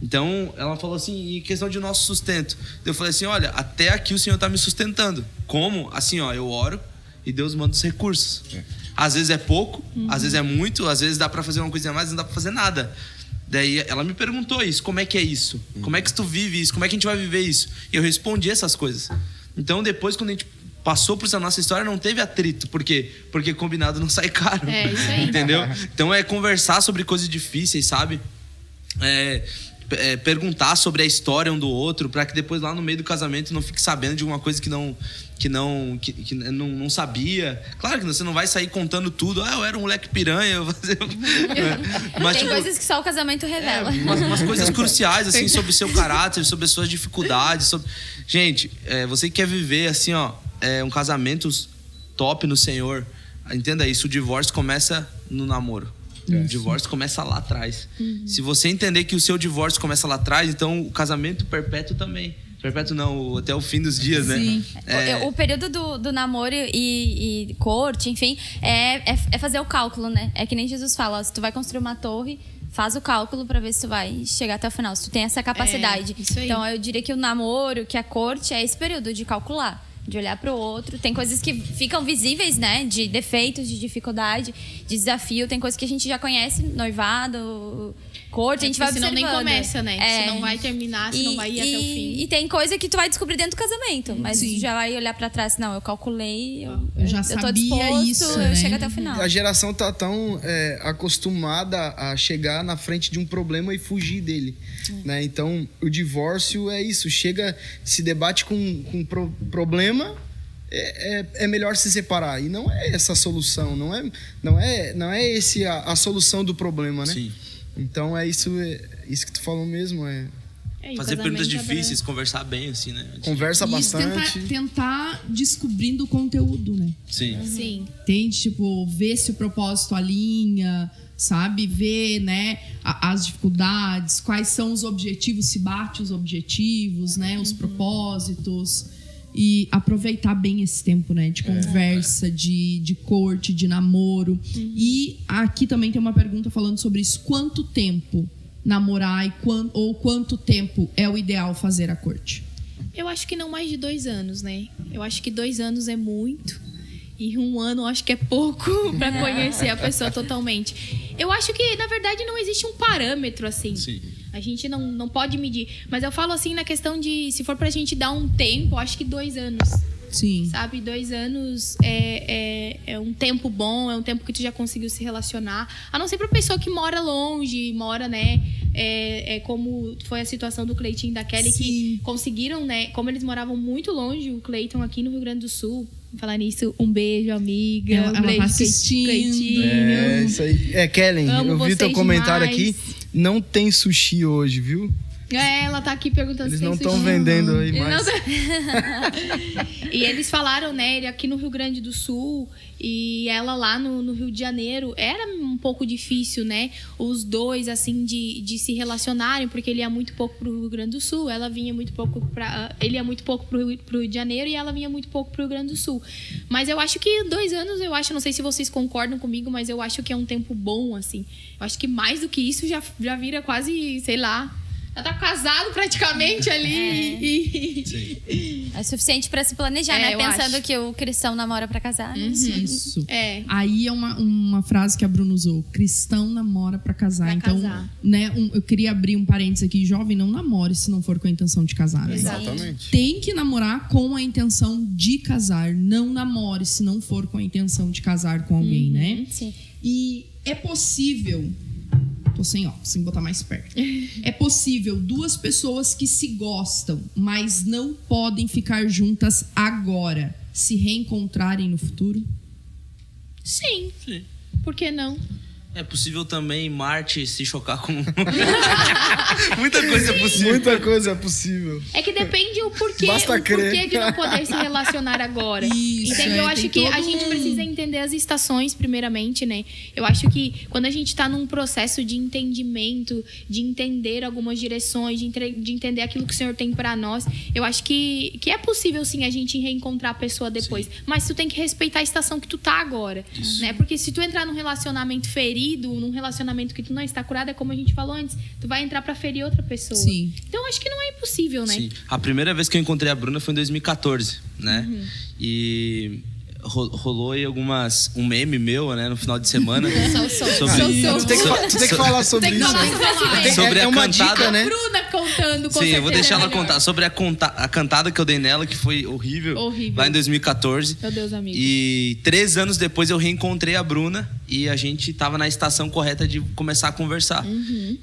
Então, ela falou assim, em questão de nosso sustento. Eu falei assim, olha, até aqui o Senhor está me sustentando. Como? Assim, ó, eu oro e Deus manda os recursos. Às vezes é pouco, às vezes é muito, às vezes dá para fazer uma coisinha a mais, não dá para fazer nada. Daí ela me perguntou isso, como é que é isso? Como é que tu vive isso? Como é que a gente vai viver isso? E eu respondi essas coisas. Então depois, quando a gente passou por essa nossa história, não teve atrito. Por quê? Porque combinado não sai caro. Isso aí. Entendeu? Então é conversar sobre coisas difíceis, sabe? Perguntar sobre a história um do outro, para que depois lá no meio do casamento não fique sabendo de alguma coisa que não sabia. Claro que você não vai sair contando tudo. Eu era um moleque piranha, eu fazer... Mas tem coisas que só o casamento revela. Umas coisas cruciais, assim, sobre o seu caráter, sobre as suas dificuldades. Gente, você que quer viver, assim, ó, um casamento top no Senhor, entenda isso, o divórcio começa no namoro. O divórcio começa lá atrás. Se você entender que o seu divórcio começa lá atrás, então o casamento perpétuo também. Perpétuo não, até o fim dos dias, né? Sim. O período do namoro e corte, enfim, é fazer o cálculo, né? É que nem Jesus fala, ó, se tu vai construir uma torre, faz o cálculo pra ver se tu vai chegar até o final, se tu tem essa capacidade. Isso aí. Então eu diria que o namoro, que a corte, é esse período de calcular, de olhar pro outro. Tem coisas que ficam visíveis, né? De defeitos, de dificuldade, de desafio. Tem coisas que a gente já conhece, noivado, corte, a gente vai observando. Senão nem começa, né? Senão vai terminar, senão vai ir até o fim. E tem coisa que tu vai descobrir dentro do casamento. Mas tu já vai olhar pra trás. Não, eu calculei, eu já tô sabia disposto, isso, eu né? chego até o final. A geração tá tão acostumada a chegar na frente de um problema e fugir dele, né? Então, o divórcio é isso. Chega, se debate com problema, é melhor se separar. E não é essa a solução. Não é esse a solução do problema, né? Sim. Então, é isso que tu falou mesmo. Fazer perguntas difíceis, conversar bem, assim, né? Conversa bastante. Tentar descobrindo o conteúdo, né? Sim. Entende? Tipo, ver se o propósito alinha, sabe? Ver, né, as dificuldades, quais são os objetivos, se bate os objetivos, né? Os propósitos. E aproveitar bem esse tempo, né? De conversa, de corte, de namoro. E aqui também tem uma pergunta falando sobre isso. Quanto tempo namorar ou quanto tempo é o ideal fazer a corte? Eu acho que não mais de 2 anos, né? Eu acho que 2 anos é muito. E 1 ano eu acho que é pouco para conhecer a pessoa totalmente. Eu acho que, na verdade, não existe um parâmetro assim. Sim. A gente não pode medir. Mas eu falo assim na questão de, se for pra gente dar um tempo, eu acho que 2 anos. Sim. Sabe, 2 anos é um tempo bom, é um tempo que tu já conseguiu se relacionar. A não ser pra pessoa que mora longe, né? Como foi a situação do Cleiton e da Kelly, Sim. que conseguiram, né? Como eles moravam muito longe, o Cleiton aqui no Rio Grande do Sul. Falar nisso, um beijo, amiga. Ela beijo, tá assistindo. É isso aí. Kellen, eu vi teu comentário demais. aqui. Não tem sushi hoje, viu? Ela tá aqui perguntando Eles se tem não sushi. estão vendendo aí mais. E eles falaram, né, aqui no Rio Grande do Sul, e E ela lá no Rio de Janeiro era um pouco difícil, né? Os dois, assim, de se relacionarem, porque ele ia muito pouco pro Rio Grande do Sul, ela vinha muito pouco ele ia muito pouco pro Rio de Janeiro e ela vinha muito pouco pro Rio Grande do Sul. Mas eu acho que 2 anos, não sei se vocês concordam comigo, mas eu acho que é um tempo bom, assim. Eu acho que mais do que isso já vira quase, sei lá, já tá casado praticamente ali. Sim. É suficiente pra se planejar, né? Pensando que o cristão namora pra casar. Né? Isso. Aí é uma frase que a Bruna usou. Cristão namora pra casar. Então, né, eu queria abrir um parênteses aqui. Jovem, não namore se não for com a intenção de casar. Né? Exatamente. Tem que namorar com a intenção de casar. Não namore se não for com a intenção de casar com alguém, né? Sim. E é possível... Tô sem óculos, sem botar mais perto. É possível 2 pessoas que se gostam, mas não podem ficar juntas agora, se reencontrarem no futuro? Sim. Por que não? É possível também Marte se chocar com... Muita coisa é possível. Muita coisa é possível. É que depende o porquê, Basta crer. Porquê de não poder se relacionar agora. Isso, entendeu? Eu acho que a gente precisa entender as estações, primeiramente, né? Eu acho que quando a gente tá num processo de entendimento, de entender algumas direções, de entender aquilo que o Senhor tem pra nós, eu acho que é possível, sim, a gente reencontrar a pessoa depois. Sim. Mas tu tem que respeitar a estação que tu tá agora. Isso. Né? Porque se tu entrar num relacionamento ferido, num relacionamento que tu não está curado, é como a gente falou antes, tu vai entrar pra ferir outra pessoa. Sim. Então acho que não é impossível, né? Sim. A primeira vez que eu encontrei a Bruna foi em 2014, né? E rolou aí um meme meu, né, no final de semana. Tu tem que falar sobre isso. Sobre a uma cantada, dica, né? Bruna contando. Sim, eu vou deixar ela contar sobre a cantada que eu dei nela, que foi horrível. Lá em 2014. Meu Deus, amigo. E 3 anos depois eu reencontrei a Bruna e a gente tava na estação correta de começar a conversar.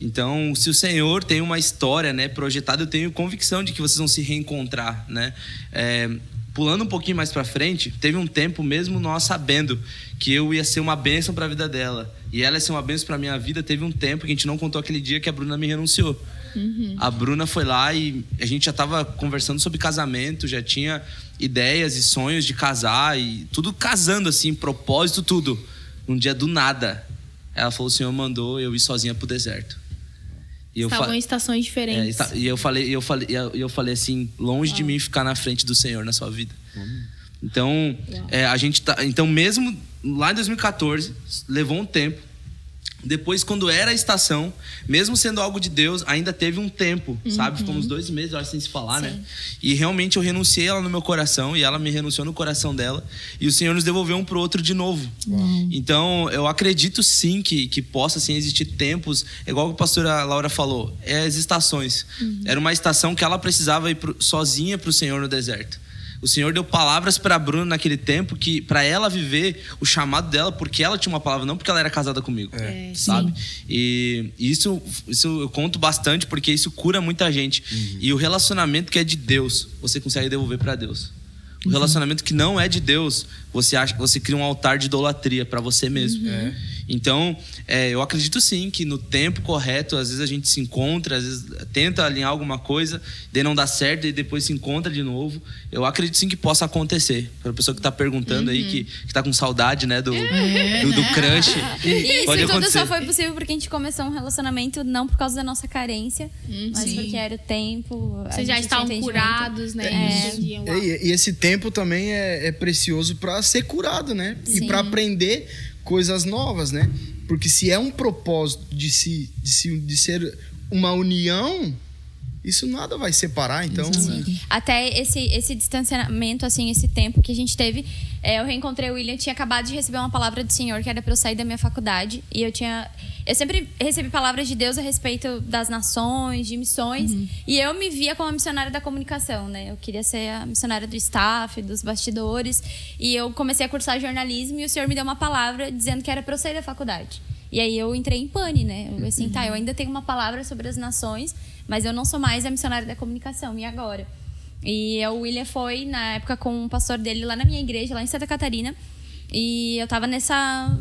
Então, se o Senhor tem uma história, né, projetada, eu tenho convicção de que vocês vão se reencontrar, né? Pulando um pouquinho mais pra frente, teve um tempo mesmo nós sabendo que eu ia ser uma bênção pra vida dela e ela ia ser uma bênção pra minha vida. Teve um tempo que a gente não contou aquele dia que a Bruna me renunciou. A Bruna foi lá e a gente já tava conversando sobre casamento, já tinha ideias e sonhos de casar e tudo casando assim, propósito, tudo. Um dia do nada, ela falou: o Senhor mandou eu ir sozinha pro deserto. Estavam em estações diferentes. E eu falei assim: longe de mim ficar na frente do Senhor na sua vida. Então, a gente tá. Então, mesmo lá em 2014, levou um tempo. Depois, quando era a estação, mesmo sendo algo de Deus, ainda teve um tempo, sabe? Ficamos 2 meses, eu acho, sem se falar, né? E realmente eu renunciei ela no meu coração e ela me renunciou no coração dela. E o Senhor nos devolveu um pro outro de novo. Então, eu acredito sim que possa assim, existir tempos, igual a pastora Laura falou, as estações. Era uma estação que ela precisava ir sozinha pro Senhor no deserto. O Senhor deu palavras para a Bruna naquele tempo que para ela viver o chamado dela, porque ela tinha uma palavra, não porque ela era casada comigo, sabe? E isso eu conto bastante porque isso cura muita gente. E o relacionamento que é de Deus, você consegue devolver para Deus. O relacionamento que não é de Deus, você cria um altar de idolatria para você mesmo. Então, eu acredito sim que no tempo correto, às vezes a gente se encontra, às vezes tenta alinhar alguma coisa, daí não dá certo e depois se encontra de novo. Eu acredito sim que possa acontecer. Para a pessoa que está perguntando aí, que está com saudade, né, do crush. E pode isso tudo acontecer. só foi possível porque a gente começou um relacionamento não por causa da nossa carência, mas porque era o tempo. Vocês já estavam curados, né? E esse tempo também é precioso para ser curado, né? E para aprender coisas novas, né? Porque se é um propósito de ser uma união, isso nada vai separar, então... Até esse distanciamento, assim, esse tempo que a gente teve, eu reencontrei o William, tinha acabado de receber uma palavra do Senhor, que era para eu sair da minha faculdade, e eu sempre recebi palavras de Deus a respeito das nações, de missões, e eu me via como a missionária da comunicação, né? Eu queria ser a missionária do staff, dos bastidores, e eu comecei a cursar jornalismo, e o Senhor me deu uma palavra dizendo que era para eu sair da faculdade. E aí eu entrei em pane, né? Eu assim, eu ainda tenho uma palavra sobre as nações, mas eu não sou mais a missionária da comunicação, e agora? E o William foi, na época, com um pastor dele lá na minha igreja, lá em Santa Catarina, e eu tava nessa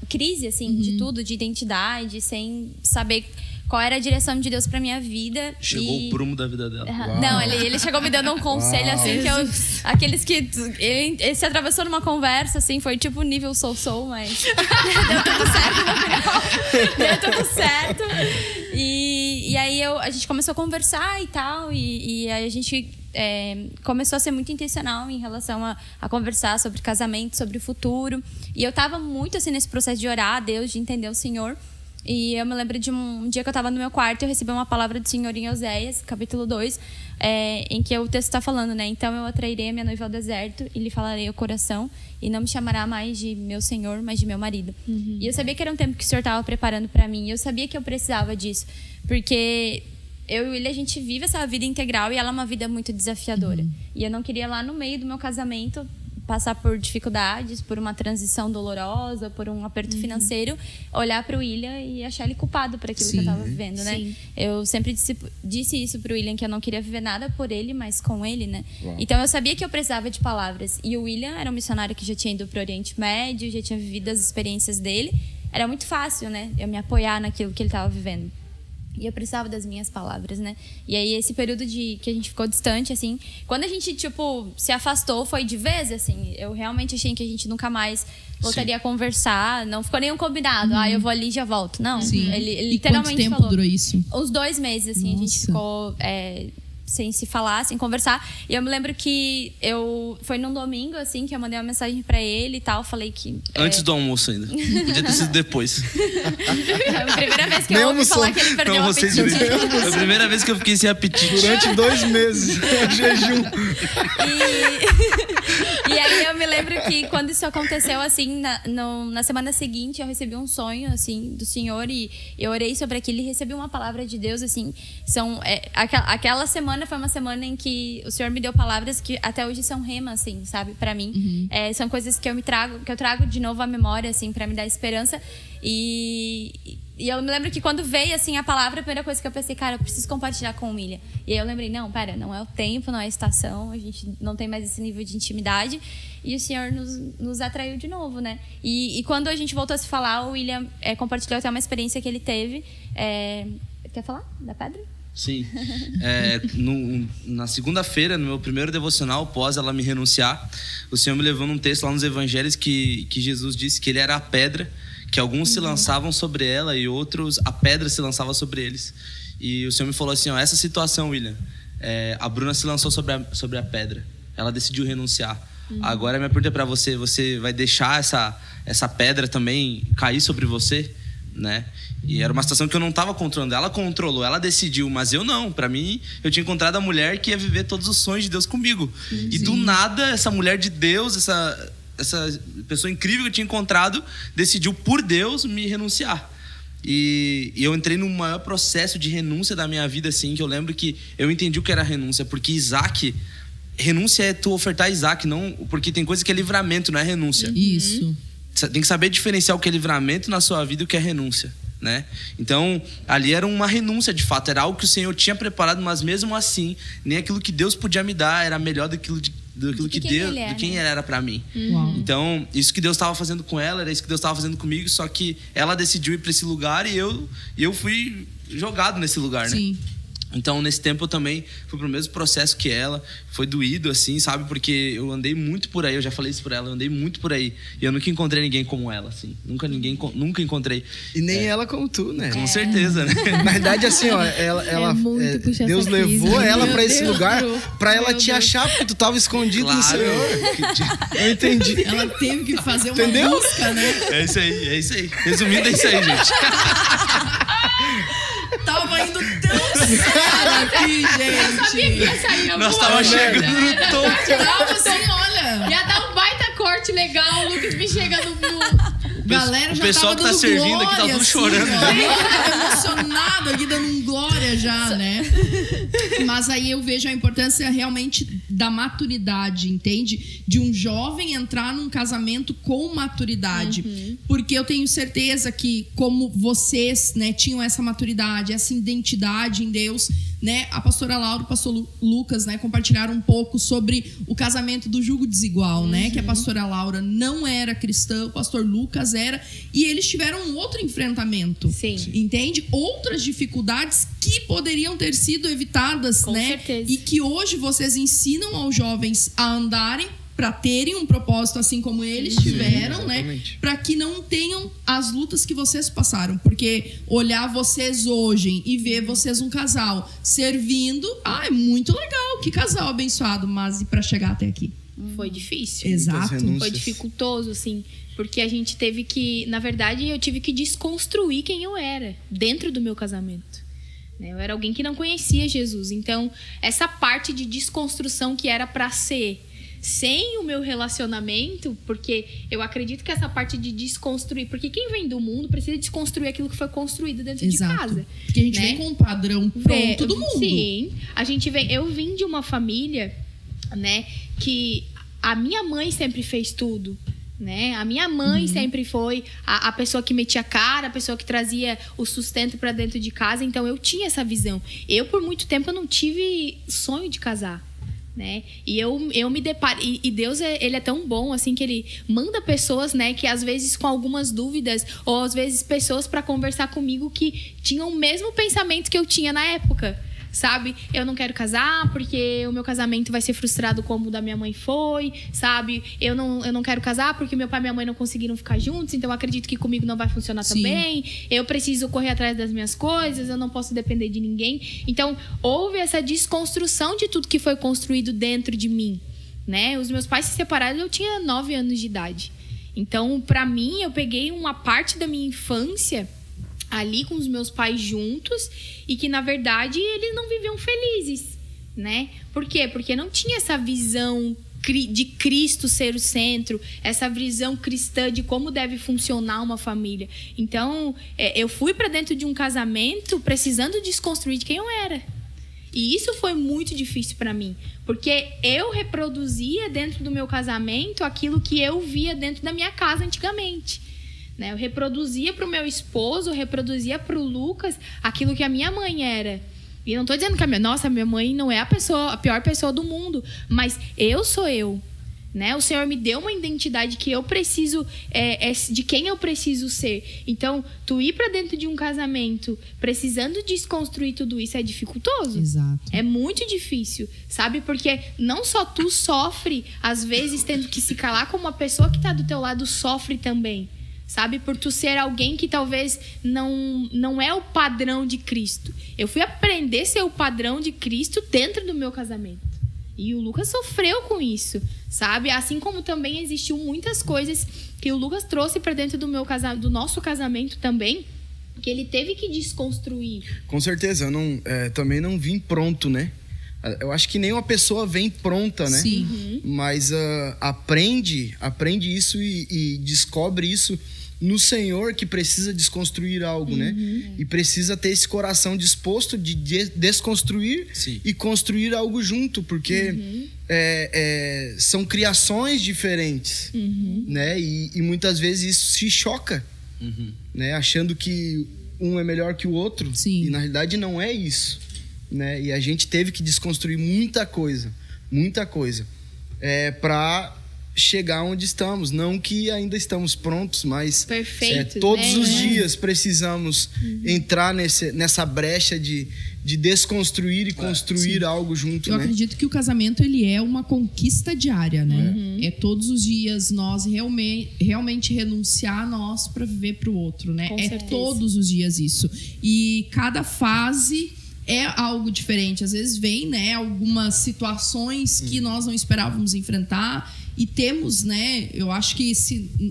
crise, assim, de tudo, de identidade, sem saber qual era a direção de Deus pra minha vida. Chegou o prumo da vida dela. Não, ele chegou me dando um conselho, assim, que eu... Aqueles que... Ele se atravessou numa conversa, assim, foi tipo nível sou, mas... deu tudo certo no final. Deu tudo certo. E aí a gente começou a conversar e tal, e aí a gente... começou a ser muito intencional em relação a conversar sobre casamento, sobre o futuro. E eu tava muito assim nesse processo de orar a Deus, de entender o Senhor. E eu me lembro de um dia que eu tava no meu quarto e eu recebi uma palavra do Senhor em Oséias, capítulo 2, em que o texto tá falando, né? Então eu atrairei a minha noiva ao deserto e lhe falarei o coração, e não me chamará mais de meu Senhor, mas de meu marido. E eu sabia que era um tempo que o Senhor tava preparando para mim, e eu sabia que eu precisava disso, porque... eu e o William, a gente vive essa vida integral e ela é uma vida muito desafiadora. E eu não queria lá no meio do meu casamento passar por dificuldades, por uma transição dolorosa, por um aperto financeiro, olhar para o William e achar ele culpado por aquilo que eu estava vivendo, né? Sim. Eu sempre disse isso para o William, que eu não queria viver nada por ele, mas com ele, né? Uau. Então eu sabia que eu precisava de palavras. E o William era um missionário que já tinha ido para o Oriente Médio, já tinha vivido as experiências dele. Era muito fácil, né? Eu me apoiar naquilo que ele estava vivendo. E eu precisava das minhas palavras, né? E aí, esse período que a gente ficou distante, assim... quando a gente, se afastou, foi de vez, assim... eu realmente achei que a gente nunca mais voltaria a conversar. Não ficou nenhum combinado. Eu vou ali e já volto. Não. Ele literalmente quanto tempo falou, durou isso? Uns 2 meses, assim. Nossa. A gente ficou... sem se falar, sem conversar. E eu me lembro que foi num domingo, assim, que eu mandei uma mensagem pra ele e tal. Falei que... Antes do almoço ainda. Podia ter sido depois. É a primeira vez que eu ouvi falar que ele perdeu o apetite. É a primeira vez que eu fiquei sem apetite. Durante 2 meses. Jejum. E aí eu me lembro que quando isso aconteceu, assim, na semana seguinte, eu recebi um sonho, assim, do Senhor. E eu orei sobre aquilo e recebi uma palavra de Deus, assim. Aquela semana foi uma semana em que o Senhor me deu palavras que até hoje são rema, assim, sabe, pra mim. São coisas que eu trago de novo à memória, assim, pra me dar esperança. E eu me lembro que quando veio, assim, a palavra, a primeira coisa que eu pensei, cara, eu preciso compartilhar com o William. E aí eu lembrei, não, pera, não é o tempo, não é a estação, a gente não tem mais esse nível de intimidade. E o Senhor nos atraiu de novo, né? E quando a gente voltou a se falar, o William compartilhou até uma experiência que ele teve. Quer falar da pedra? Sim. Na segunda-feira, no meu primeiro devocional, após ela me renunciar, o Senhor me levou num texto lá nos evangelhos que Jesus disse que ele era a pedra, que alguns se lançavam sobre ela e outros, a pedra se lançava sobre eles. E o Senhor me falou assim, essa situação, William, a Bruna se lançou sobre a pedra. Ela decidiu renunciar. Agora a minha pergunta é pra você, você vai deixar essa pedra também cair sobre você? Né? E era uma situação que eu não estava controlando. Ela controlou, ela decidiu, mas eu não. Para mim, eu tinha encontrado a mulher que ia viver todos os sonhos de Deus comigo. E do nada, essa mulher de Deus, essa pessoa incrível que eu tinha encontrado, decidiu por Deus me renunciar. E eu entrei no maior processo de renúncia da minha vida, assim, que eu lembro que eu entendi o que era renúncia, porque Isaac... renúncia é tu ofertar Isaac, não, porque tem coisa que é livramento, não é renúncia. Isso. Tem que saber diferenciar o que é livramento na sua vida e o que é renúncia, né? Então, ali era uma renúncia de fato, era algo que o Senhor tinha preparado, mas mesmo assim, nem aquilo que Deus podia me dar era melhor do que Deus, de quem ele era para mim. Então, isso que Deus estava fazendo com ela, era isso que Deus estava fazendo comigo, só que ela decidiu ir para esse lugar e eu fui jogado nesse lugar, né? Sim. Então, nesse tempo, eu também fui pro mesmo processo que ela. Foi doído, assim, sabe? Porque eu andei muito por aí. Eu já falei isso pra ela. Eu andei muito por aí. E eu nunca encontrei ninguém como ela, assim. Nunca encontrei. E nem ela como tu, né? Com certeza, né? Na verdade, assim, ó... Deus levou ela pra esse lugar pra ela te achar, porque tu tava escondido no Senhor. Eu entendi. Ela teve que fazer uma busca, né? É isso aí. Resumindo, é isso aí, gente. Tava indo tão sério aqui, gente. Eu sabia que ia sair Nós tava chegando no topo. Tava assim, olha. Ia dar um baita corte legal. O Lucas me chega no... Galera já o pessoal tava que tá servindo glória, aqui tá tudo assim, chorando. Emocionado aqui, dando um glória já, né? Mas aí eu vejo a importância realmente da maturidade, entende? De um jovem entrar num casamento com maturidade. Porque eu tenho certeza que, como vocês, né, tinham essa maturidade, essa identidade em Deus, né, a pastora Laura e o pastor Lucas, né, compartilharam um pouco sobre o casamento do jugo desigual, né, que a pastora Laura não era cristã, o pastor Lucas era, e eles tiveram um outro enfrentamento. Sim. Entende? Outras dificuldades que poderiam ter sido evitadas, Com né? certeza. E que hoje vocês ensinam aos jovens a andarem para terem um propósito assim como eles tiveram, né? Para que não tenham as lutas que vocês passaram. Porque olhar vocês hoje e ver vocês um casal servindo, é muito legal, que casal abençoado, mas e para chegar até aqui? Foi difícil. Exato. Foi dificultoso, assim, porque a gente teve que, na verdade, eu tive que desconstruir quem eu era dentro do meu casamento. Eu era alguém que não conhecia Jesus. Então, essa parte de desconstrução que era para ser sem o meu relacionamento, porque eu acredito que essa parte de desconstruir, porque quem vem do mundo precisa desconstruir aquilo que foi construído dentro de casa. Porque a gente vem com um padrão pronto do mundo. Sim, eu vim de uma família, né, que a minha mãe sempre fez tudo. Né? A minha mãe sempre foi a pessoa que metia a cara, a pessoa que trazia o sustento para dentro de casa. Então eu tinha essa visão. Eu por muito tempo eu não tive sonho de casar, né? E eu me deparo, e Deus ele é tão bom assim que ele manda pessoas, né, que às vezes com algumas dúvidas, ou às vezes pessoas para conversar comigo que tinham o mesmo pensamento que eu tinha na época. Sabe? Eu não quero casar porque o meu casamento vai ser frustrado como o da minha mãe foi, sabe? Eu não quero casar porque meu pai e minha mãe não conseguiram ficar juntos, então eu acredito que comigo não vai funcionar também. Eu preciso correr atrás das minhas coisas, eu não posso depender de ninguém. Então, houve essa desconstrução de tudo que foi construído dentro de mim, né? Os meus pais se separaram, eu tinha 9 anos de idade. Então, pra mim, eu peguei uma parte da minha infância ali com os meus pais juntos e que, na verdade, eles não viviam felizes, né? Por quê? Porque não tinha essa visão de Cristo ser o centro, essa visão cristã de como deve funcionar uma família. Então, eu fui para dentro de um casamento precisando desconstruir de quem eu era. E isso foi muito difícil para mim, porque eu reproduzia dentro do meu casamento aquilo que eu via dentro da minha casa antigamente. Eu reproduzia para o meu esposo, eu reproduzia para o Lucas aquilo que a minha mãe era. E não estou dizendo que minha mãe não é a pior pessoa do mundo, mas eu sou eu. Né? O Senhor me deu uma identidade que eu preciso, de quem eu preciso ser. Então, tu ir para dentro de um casamento precisando desconstruir tudo isso é dificultoso. Exato. É muito difícil, sabe? Porque não só tu sofre, às vezes tendo que se calar, como a pessoa que está do teu lado sofre também. Sabe? Por tu ser alguém que talvez não é o padrão de Cristo. Eu fui aprender a ser o padrão de Cristo dentro do meu casamento. E o Lucas sofreu com isso, sabe? Assim como também existiu muitas coisas que o Lucas trouxe para dentro do nosso casamento também, que ele teve que desconstruir. Com certeza, eu também não vim pronto, né? Eu acho que nenhuma pessoa vem pronta, né? Sim. Mas aprende isso e descobre isso no Senhor, que precisa desconstruir algo, né? E precisa ter esse coração disposto de desconstruir e construir algo junto, porque são criações diferentes, né? E muitas vezes isso se choca, né? Achando que um é melhor que o outro. Sim. E na realidade não é isso, né? E a gente teve que desconstruir muita coisa para chegar onde estamos. Não que ainda estamos prontos, mas todos os dias precisamos entrar nessa brecha de desconstruir e construir algo junto. Eu acredito que o casamento ele é uma conquista diária, né? É todos os dias nós realmente renunciar a nós para viver para o outro, né? Com certeza. Todos os dias isso. E cada fase é algo diferente. Às vezes vem, né, algumas situações que nós não esperávamos enfrentar e temos, né, eu acho que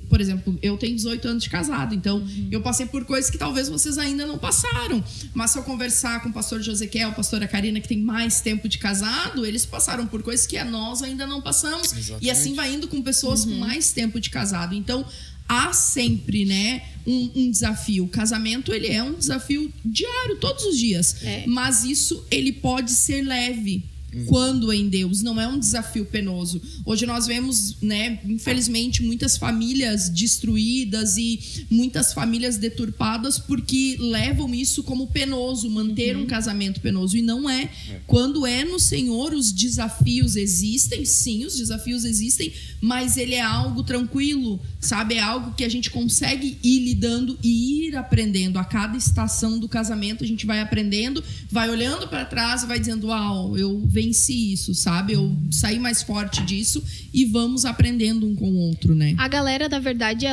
por exemplo, eu tenho 18 anos de casado, então eu passei por coisas que talvez vocês ainda não passaram, mas se eu conversar com o pastor Josequiel, a pastora Karina, que tem mais tempo de casado, eles passaram por coisas que nós ainda não passamos. Exatamente. E assim vai indo com pessoas com mais tempo de casado. Então há sempre, né, um desafio. O casamento, ele é um desafio diário, todos os dias. Mas isso, ele pode ser leve, Quando em Deus, não é um desafio penoso. Hoje nós vemos, né, infelizmente, muitas famílias destruídas e muitas famílias deturpadas porque levam isso como penoso, manter um casamento penoso. E não é. Quando é no Senhor, os desafios existem, sim, os desafios existem, mas ele é algo tranquilo, sabe? É algo que a gente consegue ir lidando e ir aprendendo. A cada estação do casamento a gente vai aprendendo, vai olhando para trás e vai dizendo, uau, eu venci isso, sabe? Eu saí mais forte disso e vamos aprendendo um com o outro, né? A galera, na verdade,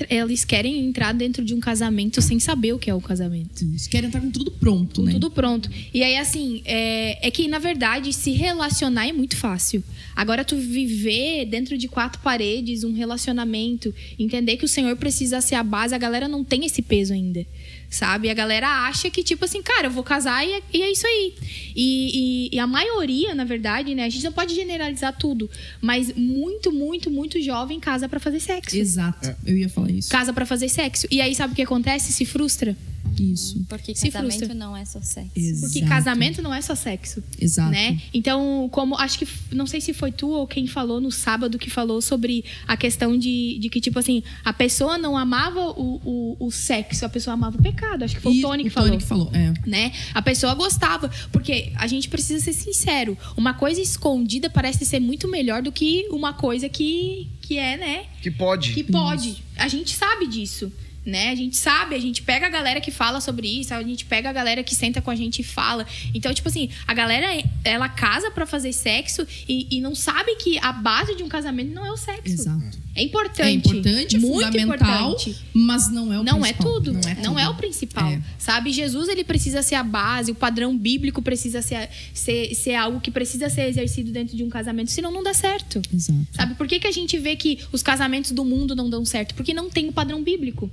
eles querem entrar dentro de um casamento sem saber o que é o casamento. Eles querem entrar com tudo pronto, né? Tudo pronto. E aí, assim, é que, na verdade, se relacionar é muito fácil. Agora, tu viver dentro de 4 paredes, um relacionamento, entender que o Senhor precisa ser a base, a galera não tem esse peso ainda, sabe? A galera acha que, tipo assim, cara, eu vou casar e é isso aí. E a maioria, na verdade, né? A gente não pode generalizar tudo, mas muito, muito, muito jovem casa pra fazer sexo. Exato, eu ia falar isso. Casa pra fazer sexo. E aí, sabe o que acontece? Se frustra. Isso. Porque Se casamento frustra. não é só sexo. Exato. Porque casamento não é só sexo. Exato. Né? Então, como acho que não sei se foi tu ou quem falou no sábado que falou sobre a questão de que, tipo assim, a pessoa não amava o sexo, a pessoa amava o pecado. Acho que foi o Tony que falou. O Tony que falou, é. Né? A pessoa gostava, porque a gente precisa ser sincero. Uma coisa escondida parece ser muito melhor do que uma coisa que é, né? Que pode. Que pode. A gente sabe disso. Né? A gente sabe, a gente pega a galera que fala sobre isso, a gente pega a galera que senta com a gente e fala. Então, tipo assim, a galera, ela casa pra fazer sexo e não sabe que a base de um casamento não é o sexo. Exato. É importante. É importante, muito fundamental, importante. mas não é o Não principal. é tudo. Não é tudo. o principal. É. Sabe? Jesus, ele precisa ser a base, o padrão bíblico precisa ser algo que precisa ser exercido dentro de um casamento, senão não dá certo. Exato. Sabe? Por que a gente vê que os casamentos do mundo não dão certo? Porque não tem o padrão bíblico.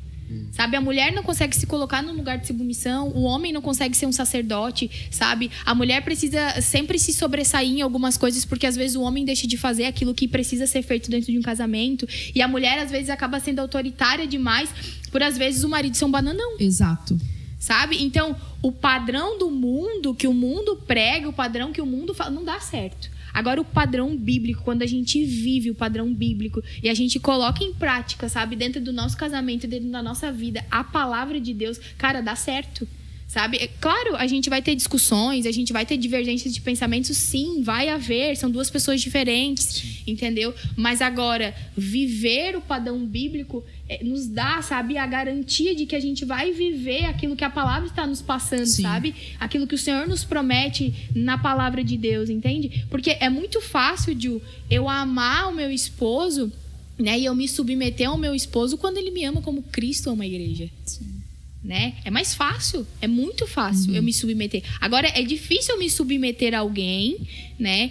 Sabe? A mulher não consegue se colocar no lugar de submissão, o homem não consegue ser um sacerdote, sabe? A mulher precisa sempre se sobressair em algumas coisas, porque às vezes o homem deixa de fazer aquilo que precisa ser feito dentro de um casamento, e a mulher às vezes acaba sendo autoritária demais, por às vezes o marido ser um bananão. Exato. Sabe? Então, o padrão do mundo, que o mundo prega, o padrão que o mundo fala, não dá certo. Agora, o padrão bíblico, quando a gente vive o padrão bíblico e a gente coloca em prática, sabe? Dentro do nosso casamento, dentro da nossa vida, a palavra de Deus, cara, dá certo. Sabe? Claro, a gente vai ter discussões, a gente vai ter divergências de pensamentos, sim, vai haver, são duas pessoas diferentes, sim. Entendeu? Mas agora, viver o padrão bíblico nos dá, sabe, a garantia de que a gente vai viver aquilo que a palavra está nos passando, sim. Sabe? Aquilo que o Senhor nos promete na palavra de Deus, entende? Porque é muito fácil, Ju, eu amar o meu esposo, né, e eu me submeter ao meu esposo quando ele me ama como Cristo ama a igreja. Sim. Né? É mais fácil, é muito fácil eu me submeter. Agora, é difícil eu me submeter a alguém, né,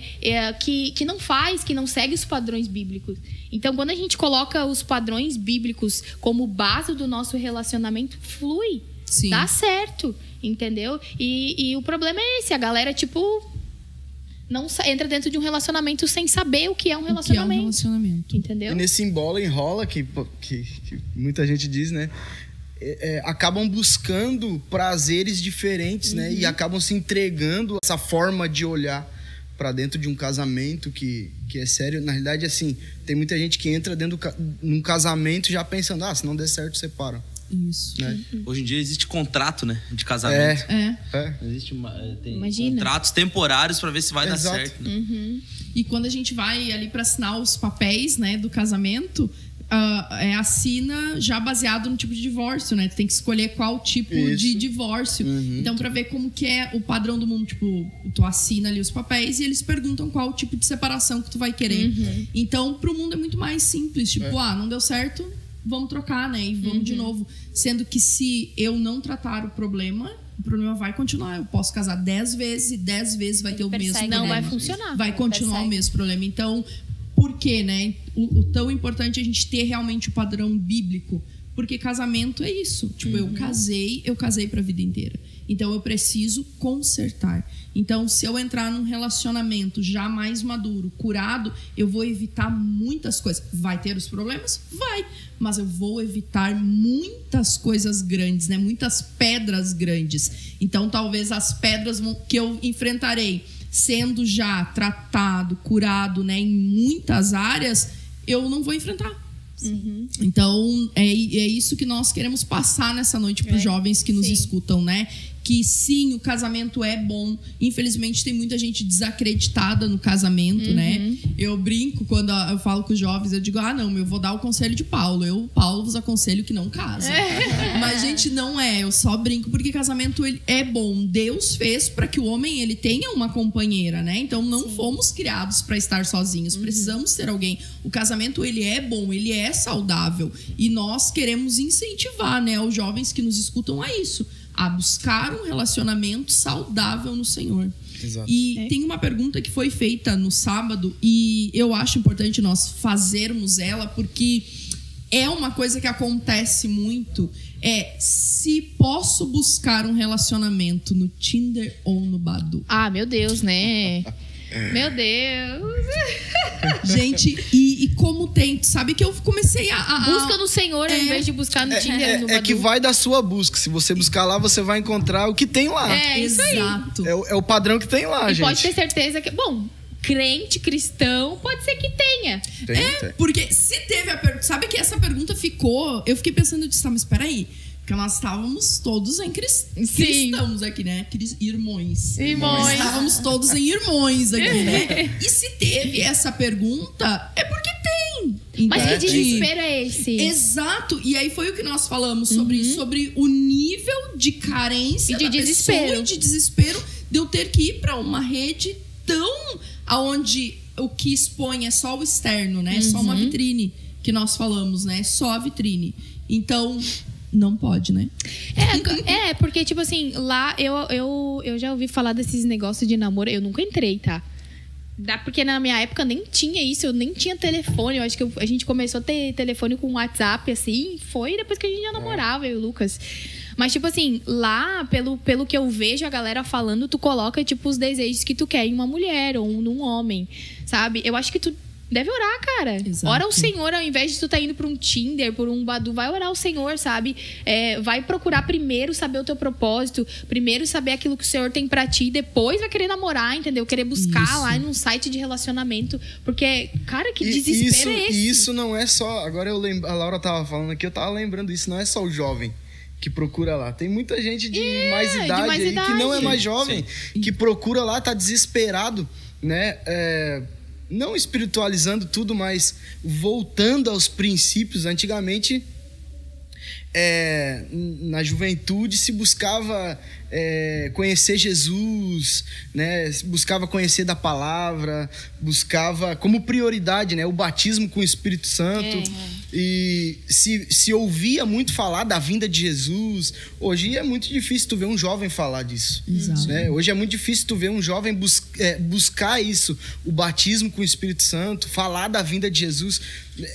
que não faz, que não segue os padrões bíblicos. Então, quando a gente coloca os padrões bíblicos como base do nosso relacionamento, flui, sim. Dá certo, entendeu? E o problema é esse, a galera, tipo, não entra dentro de um relacionamento sem saber o que é um relacionamento. O que é um relacionamento. Entendeu? E nesse embola, enrola, que muita gente diz, né? Acabam buscando prazeres diferentes, né? E acabam se entregando essa forma de olhar para dentro de um casamento que é sério. Na realidade, assim, tem muita gente que entra dentro num casamento já pensando, se não der certo, separa. Isso. Né? Hoje em dia existe contrato, né? De casamento. Existe tem contratos temporários para ver se vai dar certo. Né? E quando a gente vai ali para assinar os papéis, né, do casamento, assina já baseado no tipo de divórcio, né? Tu tem que escolher qual tipo de divórcio. Então, pra ver como que é o padrão do mundo, tipo, tu assina ali os papéis e eles perguntam qual tipo de separação que tu vai querer. Então, pro mundo é muito mais simples. Tipo, não deu certo, vamos trocar, né? E vamos de novo. Sendo que se eu não tratar o problema vai continuar. Eu posso casar 10 vezes e 10 vezes vai ter o mesmo problema. Não vai funcionar. Vai continuar o mesmo problema. Então, por quê, né? O tão importante é a gente ter realmente o padrão bíblico. Porque casamento é isso. Tipo, eu casei pra vida inteira. Então, eu preciso consertar. Então, se eu entrar num relacionamento já mais maduro, curado, eu vou evitar muitas coisas. Vai ter os problemas? Vai. Mas eu vou evitar muitas coisas grandes, né? Muitas pedras grandes. Então, talvez as pedras que eu enfrentarei sendo já tratado, curado, né, em muitas áreas, eu não vou enfrentar. Então, é isso que nós queremos passar nessa noite para os jovens que nos escutam, né? Que sim, o casamento é bom. Infelizmente, tem muita gente desacreditada no casamento, né? Eu brinco quando eu falo com os jovens, eu digo, não, eu vou dar o conselho de Paulo. Paulo, vos aconselho que não casa. Mas, gente, não é. Eu só brinco porque casamento ele é bom. Deus fez para que o homem ele tenha uma companheira, né? Então, não fomos criados para estar sozinhos. Precisamos ter alguém. O casamento, ele é bom, ele é saudável. E nós queremos incentivar, né, os jovens que nos escutam a isso. A buscar um relacionamento saudável no Senhor. Exato. E tem uma pergunta que foi feita no sábado e eu acho importante nós fazermos ela porque é uma coisa que acontece muito. Se posso buscar um relacionamento no Tinder ou no Badoo? Meu Deus, né? Meu Deus. Gente, e como tem... Sabe que eu comecei a busca no Senhor ao invés de buscar no Tinder, no Badoo. É que vai da sua busca. Se você buscar lá, você vai encontrar o que tem lá. Isso aí. Exato. É o padrão que tem lá, gente. Pode ter certeza que... Bom, crente, cristão, pode ser que tenha. Tem. Porque se teve a pergunta... Sabe que essa pergunta ficou... Eu fiquei pensando, eu disse, mas peraí... Porque nós estávamos todos em cristãos aqui, né? Irmãos. Estávamos todos em irmãos aqui, né? E se teve essa pergunta, é porque tem. Mas que desespero é esse? Exato. E aí foi o que nós falamos sobre o nível de carência e de desespero. E de desespero de eu ter que ir para uma rede tão... Aonde o que expõe é só o externo, né? Só uma vitrine que nós falamos, né? Só a vitrine. Então... Não pode, né? Porque, tipo assim, lá eu já ouvi falar desses negócios de namoro. Eu nunca entrei, tá? Porque na minha época nem tinha isso, eu nem tinha telefone. Eu acho que a gente começou a ter telefone com WhatsApp, assim. Foi depois que a gente já namorava, eu e o Lucas. Mas, tipo assim, lá, pelo que eu vejo a galera falando, tu coloca, tipo, os desejos que tu quer em uma mulher ou num homem, sabe? Eu acho que tu deve orar, cara. Exato. Ora o Senhor, ao invés de tu tá indo pra um Tinder, por um Badoo, vai orar o Senhor, sabe? Vai procurar primeiro saber o teu propósito, primeiro saber aquilo que o Senhor tem pra ti, depois vai querer namorar, entendeu? Querer buscar lá num site de relacionamento. Porque, cara, que desespero é esse? E isso não é só... Agora a Laura tava falando aqui, eu tava lembrando isso, não é só o jovem que procura lá. Tem muita gente de mais idade aí que não é mais jovem, que procura lá, tá desesperado, né? Não espiritualizando tudo, mas voltando aos princípios. Antigamente, na juventude, se buscava conhecer Jesus, né? Se buscava conhecer da palavra, buscava como prioridade, né? O batismo com o Espírito Santo. E se ouvia muito falar da vinda de Jesus. Hoje é muito difícil tu ver um jovem falar disso, né? Hoje é muito difícil tu ver um jovem buscar isso, o batismo com o Espírito Santo, falar da vinda de Jesus.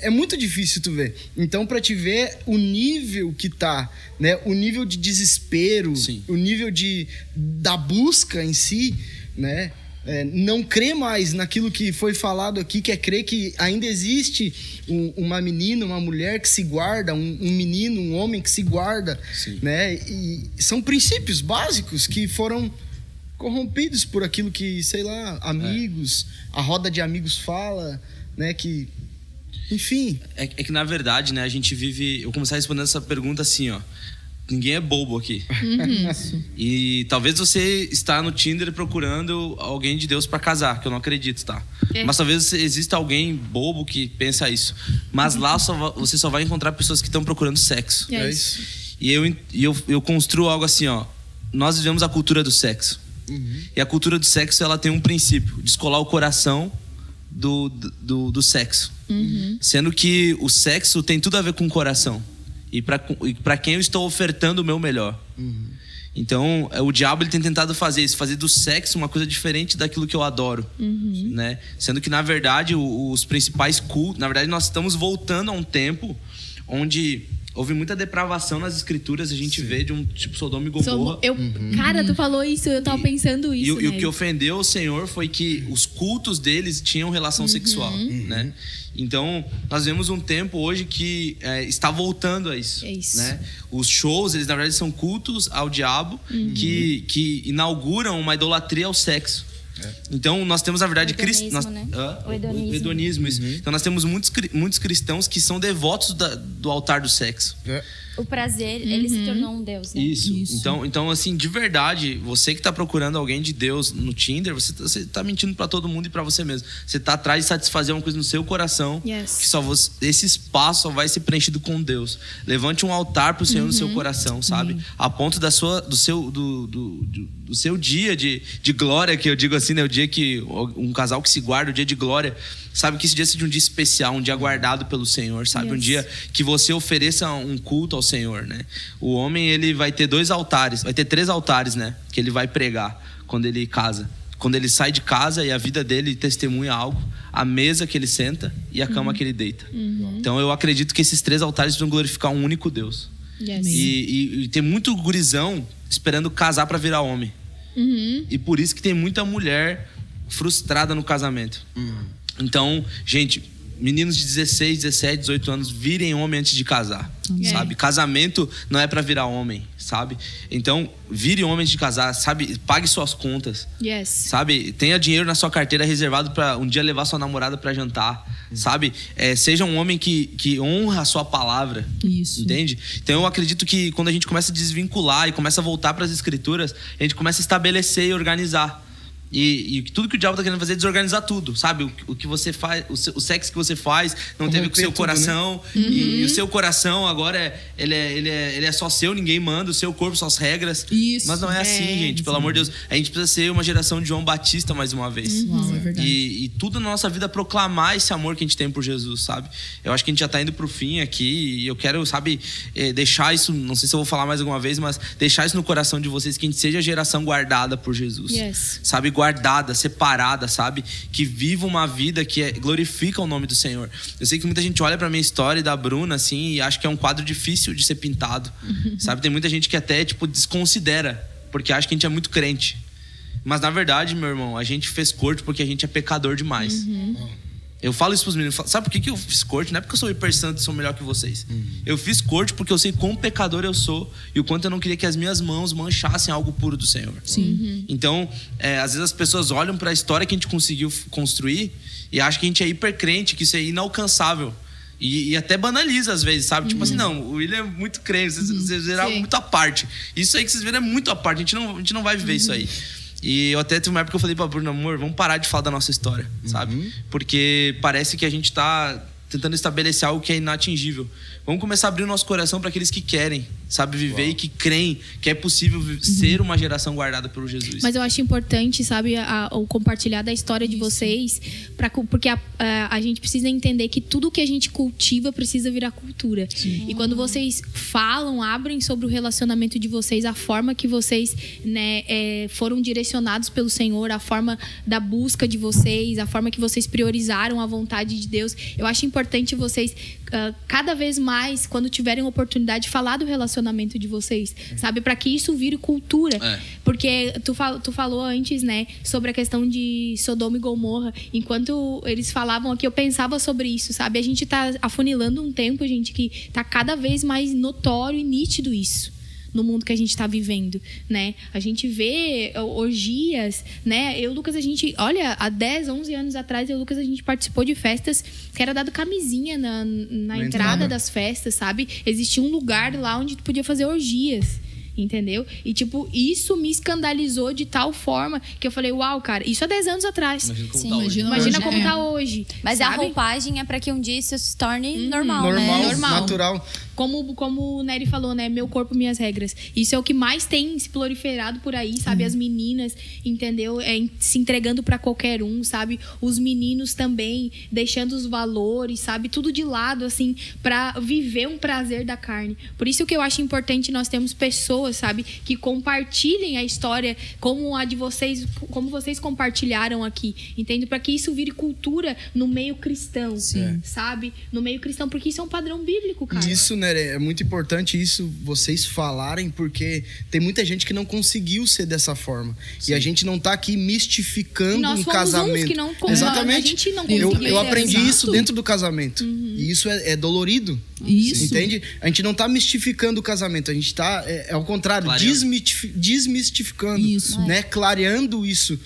É muito difícil tu ver. Então, para te ver o nível que tá, né? O nível de desespero, o nível da busca em si, né? Não crer mais naquilo que foi falado aqui, que é crer que ainda existe uma menina, uma mulher que se guarda, um menino, um homem que se guarda, né? E são princípios básicos que foram corrompidos por aquilo que, sei lá, amigos, a roda de amigos fala, né? Que, enfim... É que, na verdade, né, a gente vive... Eu comecei respondendo essa pergunta assim, ó. Ninguém é bobo aqui. E talvez você está no Tinder procurando alguém de Deus para casar, que eu não acredito, tá? Mas talvez exista alguém bobo que pensa isso. Mas lá você só vai encontrar pessoas que estão procurando sexo. É isso. E eu construo algo assim, ó. Nós vivemos a cultura do sexo. E a cultura do sexo, ela tem um princípio: descolar o coração do sexo. Sendo que o sexo tem tudo a ver com o coração. E para quem eu estou ofertando o meu melhor. Então, o diabo ele tem tentado fazer isso, fazer do sexo uma coisa diferente daquilo que eu adoro, né? Sendo que, na verdade, os principais cultos... Na verdade, nós estamos voltando a um tempo onde houve muita depravação nas escrituras. A gente vê de um tipo Sodoma e Gomorra. Cara, tu falou isso, eu tava pensando isso. E o que ofendeu o Senhor foi que os cultos deles tinham relação sexual, né? Então, nós vemos um tempo hoje que está voltando a isso. Né? Os shows, eles na verdade são cultos ao diabo que inauguram uma idolatria ao sexo. Então, nós temos, na verdade, O hedonismo. Isso. Então, nós temos muitos cristãos que são devotos do altar do sexo. O prazer, ele se tornou um Deus, né? Isso. Então, assim, de verdade, você que tá procurando alguém de Deus no Tinder, você tá mentindo pra todo mundo e pra você mesmo. Você tá atrás de satisfazer uma coisa no seu coração, que esse espaço só vai ser preenchido com Deus. Levante um altar pro Senhor no seu coração, sabe? A ponto do seu dia de glória, que eu digo assim, né? O dia que um casal que se guarda, o dia de glória, sabe? Que esse dia seja um dia especial, um dia guardado pelo Senhor, sabe? Um dia que você ofereça um culto ao Senhor, né? O homem, ele vai ter 3 altares, né? Que ele vai pregar quando ele casa. Quando ele sai de casa e a vida dele testemunha algo, a mesa que ele senta e a cama que ele deita. Então eu acredito que esses 3 altares vão glorificar um único Deus. E tem muito gurizão esperando casar para virar homem. E por isso que tem muita mulher frustrada no casamento. Então, gente, meninos de 16, 17, 18 anos, virem homem antes de casar, sabe? Casamento não é pra virar homem, sabe? Então, vire homem antes de casar, sabe? Pague suas contas, sabe? Tenha dinheiro na sua carteira reservado pra um dia levar sua namorada pra jantar, sabe? Seja um homem que honra a sua palavra, entende? Então, eu acredito que quando a gente começa a desvincular e começa a voltar pras escrituras, a gente começa a estabelecer e organizar. E tudo que o diabo tá querendo fazer é desorganizar tudo, sabe? O que você faz, o sexo que você faz não teve com o seu coração, tudo, né? E o seu coração agora ele é só seu, ninguém manda, o seu corpo só as regras. Mas não é assim, gente, pelo amor de Deus. A gente precisa ser uma geração de João Batista mais uma vez. É verdade. E tudo na nossa vida proclamar esse amor que a gente tem por Jesus, sabe? Eu acho que a gente já tá indo pro fim aqui e eu quero, sabe, deixar isso, não sei se eu vou falar mais alguma vez, mas deixar isso no coração de vocês, que a gente seja a geração guardada por Jesus. Sabe, guardada, separada, sabe? Que viva uma vida que glorifica o nome do Senhor. Eu sei que muita gente olha pra minha história e da Bruna, assim, e acha que é um quadro difícil de ser pintado, sabe? Tem muita gente que até, tipo, desconsidera, porque acha que a gente é muito crente. Mas, na verdade, meu irmão, a gente fez corte porque a gente é pecador demais. Eu falo isso pros meninos, sabe por que eu fiz corte? Não é porque eu sou hiper santo e sou melhor que vocês. Eu fiz corte porque eu sei quão pecador eu sou e o quanto eu não queria que as minhas mãos manchassem algo puro do Senhor. Então, às vezes as pessoas olham para a história que a gente conseguiu construir e acham que a gente é hiper crente, que isso é inalcançável. E até banaliza às vezes, sabe? Tipo assim, não, o William é muito crente, vocês viram muito à parte. Isso aí que vocês viram é muito à parte, a gente não vai viver isso aí. E eu até teve uma época que eu falei pra Bruno, amor, vamos parar de falar da nossa história, sabe? Porque parece que a gente tá tentando estabelecer algo que é inatingível. Vamos começar a abrir o nosso coração para aqueles que querem, sabe, viver e que creem que é possível ser uma geração guardada pelo Jesus. Mas eu acho importante, sabe, o compartilhar da história de vocês, porque a gente precisa entender que tudo que a gente cultiva precisa virar cultura. E quando vocês falam, abrem sobre o relacionamento de vocês, a forma que vocês, né, foram direcionados pelo Senhor, a forma da busca de vocês, a forma que vocês priorizaram a vontade de Deus. Eu acho importante vocês, cada vez mais, quando tiverem oportunidade, falar do relacionamento de vocês, sabe? Para que isso vire cultura. Porque tu falou antes, né, sobre a questão de Sodoma e Gomorra. Enquanto eles falavam aqui, eu pensava sobre isso, sabe? A gente tá afunilando um tempo, gente, que tá cada vez mais notório e nítido isso no mundo que a gente está vivendo, né? A gente vê orgias, né? Eu e o Lucas, a gente... Olha, há 10, 11 anos atrás, eu e o Lucas, a gente participou de festas que era dado camisinha na entrada das festas, sabe? Existia um lugar lá onde tu podia fazer orgias. Entendeu? E, tipo, isso me escandalizou de tal forma que eu falei, uau, cara, isso há 10 anos atrás. Imagina como tá hoje. Mas sabe? A roupagem é pra que um dia isso se torne normal, né? Normal, natural. Como o Nery falou, né? Meu corpo, minhas regras. Isso é o que mais tem se proliferado por aí, sabe? As meninas, entendeu? Se entregando pra qualquer um, sabe? Os meninos também, deixando os valores, sabe? Tudo de lado, assim, pra viver um prazer da carne. Por isso que eu acho importante nós termos pessoas, sabe? Que compartilhem a história como a de vocês, como vocês compartilharam aqui, entende? Pra que isso vire cultura no meio cristão, sabe? No meio cristão, porque isso é um padrão bíblico, cara. Isso, né? É muito importante isso, vocês falarem, porque tem muita gente que não conseguiu ser dessa forma. E a gente não tá aqui mistificando um casamento. Uns que não, exatamente. A gente não conseguiu. Eu aprendi isso dentro do casamento. E isso é dolorido. Isso. Entende? A gente não tá mistificando o casamento, a gente tá, ao contrário, desmistificando, isso, né? Clareando isso.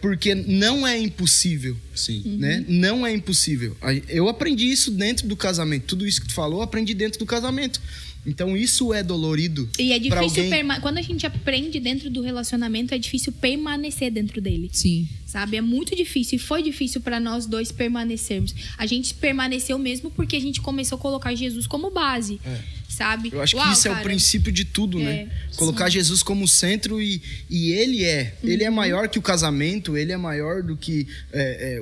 porque não é impossível. Sim. Né? Não é impossível. Eu aprendi isso dentro do casamento. Tudo isso que tu falou, eu aprendi dentro do casamento. Então isso é dolorido. E é difícil alguém... quando a gente aprende dentro do relacionamento, é difícil permanecer dentro dele. Sim. Sabe? É muito difícil. E foi difícil para nós dois permanecermos. A gente permaneceu mesmo porque a gente começou a colocar Jesus como base. Sabe? Eu acho que isso é o princípio de tudo, né? Colocar Jesus como centro e ele é maior que o casamento, ele é maior do que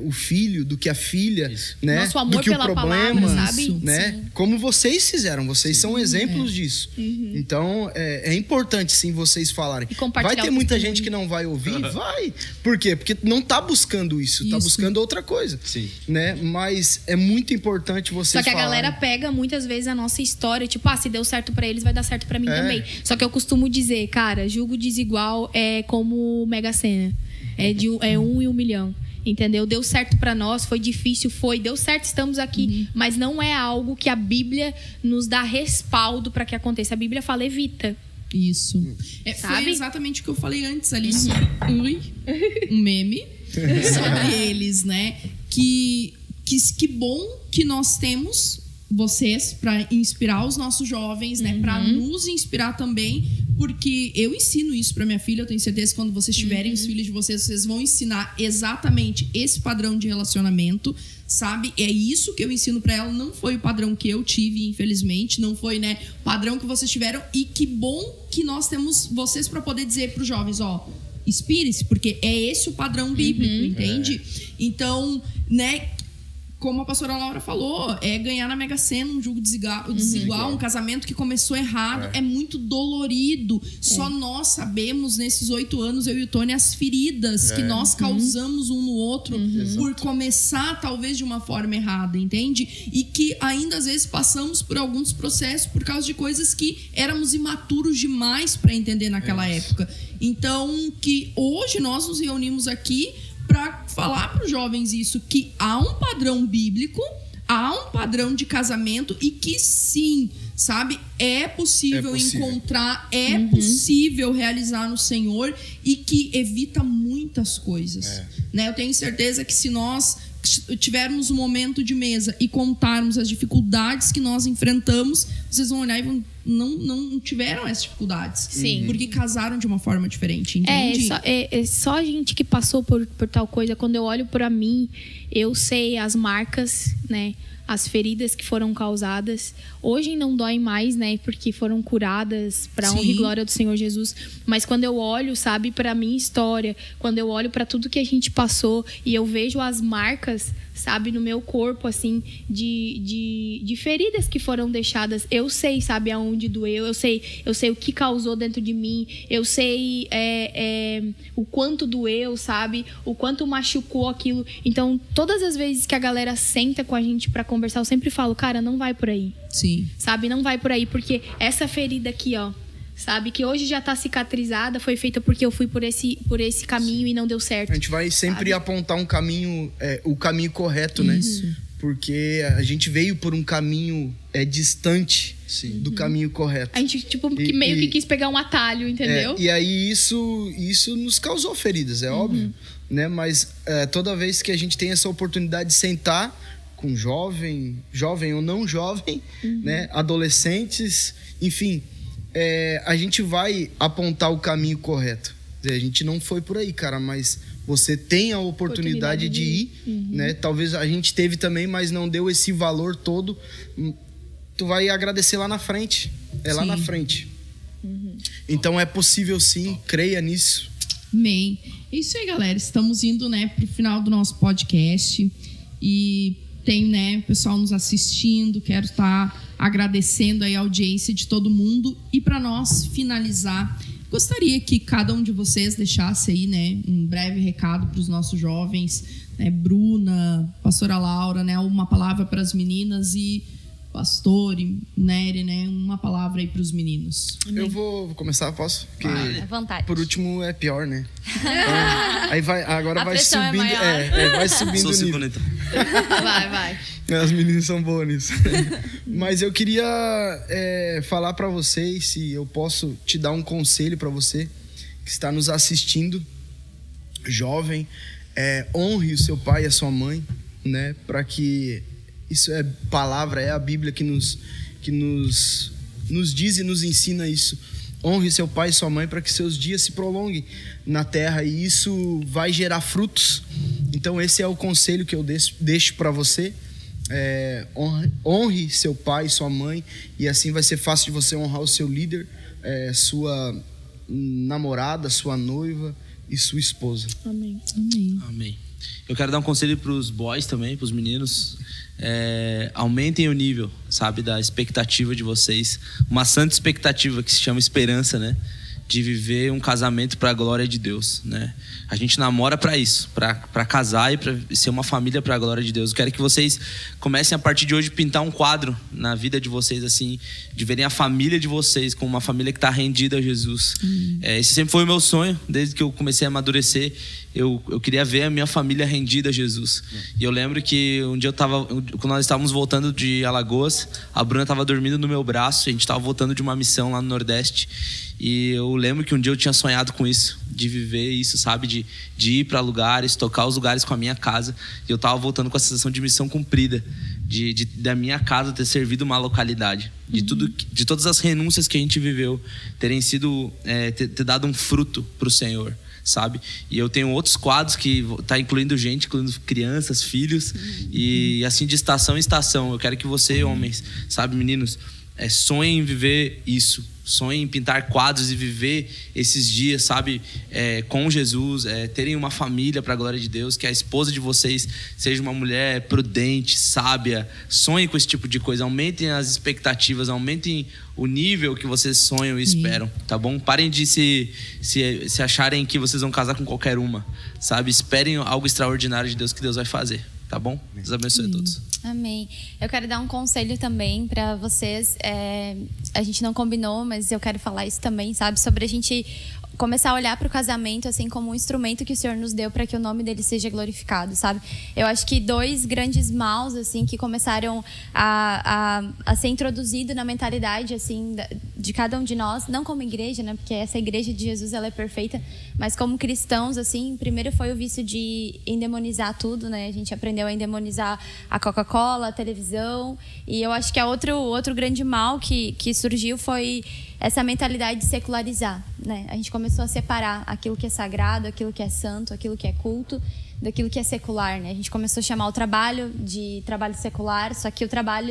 o filho, do que a filha, né? Nosso amor do que pela o problema, palavra, sabe? Né? Sim. Como vocês fizeram, vocês são exemplos disso. Então, é importante sim vocês falarem. E compartilhar vai ter o muita testemunho. gente que não vai ouvir? Vai. Por quê? Porque não tá buscando isso, tá buscando outra coisa. Sim. Né? Mas é muito importante vocês Só que a falarem. galera pega muitas vezes a nossa história, tipo, se deu certo pra eles, vai dar certo pra mim também. Só que eu costumo dizer, cara, julgo desigual é como Mega Sena. É 1 em 1 milhão. Entendeu? Deu certo pra nós, foi difícil, deu certo, estamos aqui, mas não é algo que a Bíblia nos dá respaldo pra que aconteça. A Bíblia fala evita. Isso. Sabe? Foi exatamente o que eu falei antes ali sobre um meme sobre eles, né? Que bom que nós temos vocês para inspirar os nossos jovens, né? Para nos inspirar também, porque eu ensino isso para minha filha. Eu tenho certeza que quando vocês tiverem os filhos de vocês vão ensinar exatamente esse padrão de relacionamento, sabe? É isso que eu ensino para ela. Não foi o padrão que eu tive, infelizmente, não foi, né, o padrão que vocês tiveram. E que bom que nós temos vocês para poder dizer para os jovens, inspire-se, porque é esse o padrão bíblico, entende? Então, né, como a pastora Laura falou, ganhar na Mega Sena, um jogo desigual, um casamento que começou errado, é muito dolorido. Só nós sabemos, nesses 8 anos, eu e o Tony, as feridas que nós causamos um no outro por começar, talvez, de uma forma errada, entende? E que ainda, às vezes, passamos por alguns processos por causa de coisas que éramos imaturos demais para entender naquela época. Então, que hoje nós nos reunimos aqui para falar para os jovens isso, que há um padrão bíblico, há um padrão de casamento e que sim, sabe, é possível encontrar, é possível realizar no Senhor e que evita muitas coisas. Né? Eu tenho certeza que se nós tivermos um momento de mesa e contarmos as dificuldades que nós enfrentamos, vocês vão olhar e vão, não tiveram essas dificuldades. Sim. Porque casaram de uma forma diferente, entende? Só a gente que passou por tal coisa. Quando eu olho pra mim, eu sei as marcas, né? As feridas que foram causadas. Hoje não dói mais, né? Porque foram curadas para honra e glória do Senhor Jesus. Mas quando eu olho, sabe, para minha história, quando eu olho para tudo que a gente passou e eu vejo as marcas, sabe, no meu corpo, assim, de feridas que foram deixadas, eu sei, sabe, aonde doeu, eu sei o que causou dentro de mim, eu sei o quanto doeu, sabe, o quanto machucou aquilo. Então, todas as vezes que a galera senta com a gente pra conversar, eu sempre falo, cara, não vai por aí. Sim. Sabe, não vai por aí, porque essa ferida aqui, sabe, que hoje já tá cicatrizada, foi feita porque eu fui por esse caminho e não deu certo. A gente vai sempre apontar um caminho, o caminho correto, né? Porque a gente veio por um caminho distante do caminho correto. A gente, meio que quis pegar um atalho, entendeu? E aí isso nos causou feridas, é óbvio, né? Mas toda vez que a gente tem essa oportunidade de sentar com jovem ou não jovem, né? Adolescentes, enfim, a gente vai apontar o caminho correto. A gente não foi por aí, cara, mas você tem a oportunidade de ir, né? Talvez a gente teve também, mas não deu esse valor todo. Tu vai agradecer lá na frente. Lá na frente. Então é possível sim, creia nisso. Amém. É isso aí, galera. Estamos indo, né, pro final do nosso podcast. E tem, né, pessoal nos assistindo. Quero estar agradecendo aí a audiência de todo mundo. E para nós finalizar, gostaria que cada um de vocês deixasse aí, né, um breve recado para os nossos jovens, né, Bruna, pastora Laura, né, uma palavra para as meninas e pastor e Nery, né, uma palavra aí para os meninos. Eu vou começar, posso? Porque à vontade. Por último é pior, né? Então, aí agora vai subindo, vai subindo o nível. Então. Vai. As meninas são boas nisso. Mas eu queria falar para vocês, se eu posso te dar um conselho para você que está nos assistindo. jovem, honre o seu pai e a sua mãe, né? Para que isso é palavra, é a Bíblia que nos diz e nos ensina isso. Honre seu pai e sua mãe para que seus dias se prolonguem na terra, e isso vai gerar frutos. Então esse é o conselho que eu deixo para você. Honre seu pai e sua mãe, e assim vai ser fácil de você honrar o seu líder, sua namorada, sua noiva e sua esposa. Amém. Amém. Amém. Eu quero dar um conselho para os boys também, para os meninos. Aumentem o nível, sabe, da expectativa de vocês. Uma santa expectativa que se chama esperança, né? De viver um casamento para a glória de Deus, né? A gente namora para isso, para casar e para ser uma família para a glória de Deus. Eu quero que vocês comecem a partir de hoje pintar um quadro na vida de vocês, assim, de verem a família de vocês como uma família que está rendida a Jesus. Esse sempre foi o meu sonho, desde que eu comecei a amadurecer. Eu queria ver a minha família rendida a Jesus. E eu lembro que um dia quando nós estávamos voltando de Alagoas, a Bruna estava dormindo no meu braço, a gente estava voltando de uma missão lá no Nordeste. E eu lembro que um dia eu tinha sonhado com isso, de viver isso, sabe? De ir para lugares, tocar os lugares com a minha casa. E eu estava voltando com a sensação de missão cumprida, da minha casa ter servido uma localidade. De todas as renúncias que a gente viveu, terem sido, ter dado um fruto para o Senhor, sabe? E eu tenho outros quadros que tá incluindo gente, incluindo crianças, filhos, e assim de estação em estação. Eu quero que você, homens, sabe, meninos, sonhem em viver isso. Sonhem em pintar quadros e viver esses dias, sabe, com Jesus, terem uma família para a glória de Deus, que a esposa de vocês seja uma mulher prudente, sábia. Sonhem com esse tipo de coisa, aumentem as expectativas, aumentem o nível que vocês sonham e esperam, tá bom? Parem de se acharem que vocês vão casar com qualquer uma, sabe? Esperem algo extraordinário de Deus que Deus vai fazer, tá bom? Deus abençoe a todos. Amém. Eu quero dar um conselho também para vocês. A gente não combinou, mas eu quero falar isso também, sabe? Sobre a gente começar a olhar para o casamento assim como um instrumento que o Senhor nos deu para que o nome dele seja glorificado, sabe? Eu acho que 2 grandes maus assim que começaram a ser introduzido na mentalidade assim de cada um de nós, não como igreja, né? Porque essa igreja de Jesus ela é perfeita, mas como cristãos assim, primeiro foi o vício de endemonizar tudo, né? A gente aprendeu a endemonizar a Coca-Cola, a televisão, e eu acho que outro grande mal que surgiu foi essa mentalidade de secularizar, né? A gente começou a separar aquilo que é sagrado, aquilo que é santo, aquilo que é culto, daquilo que é secular, né? A gente começou a chamar o trabalho de trabalho secular, só que o trabalho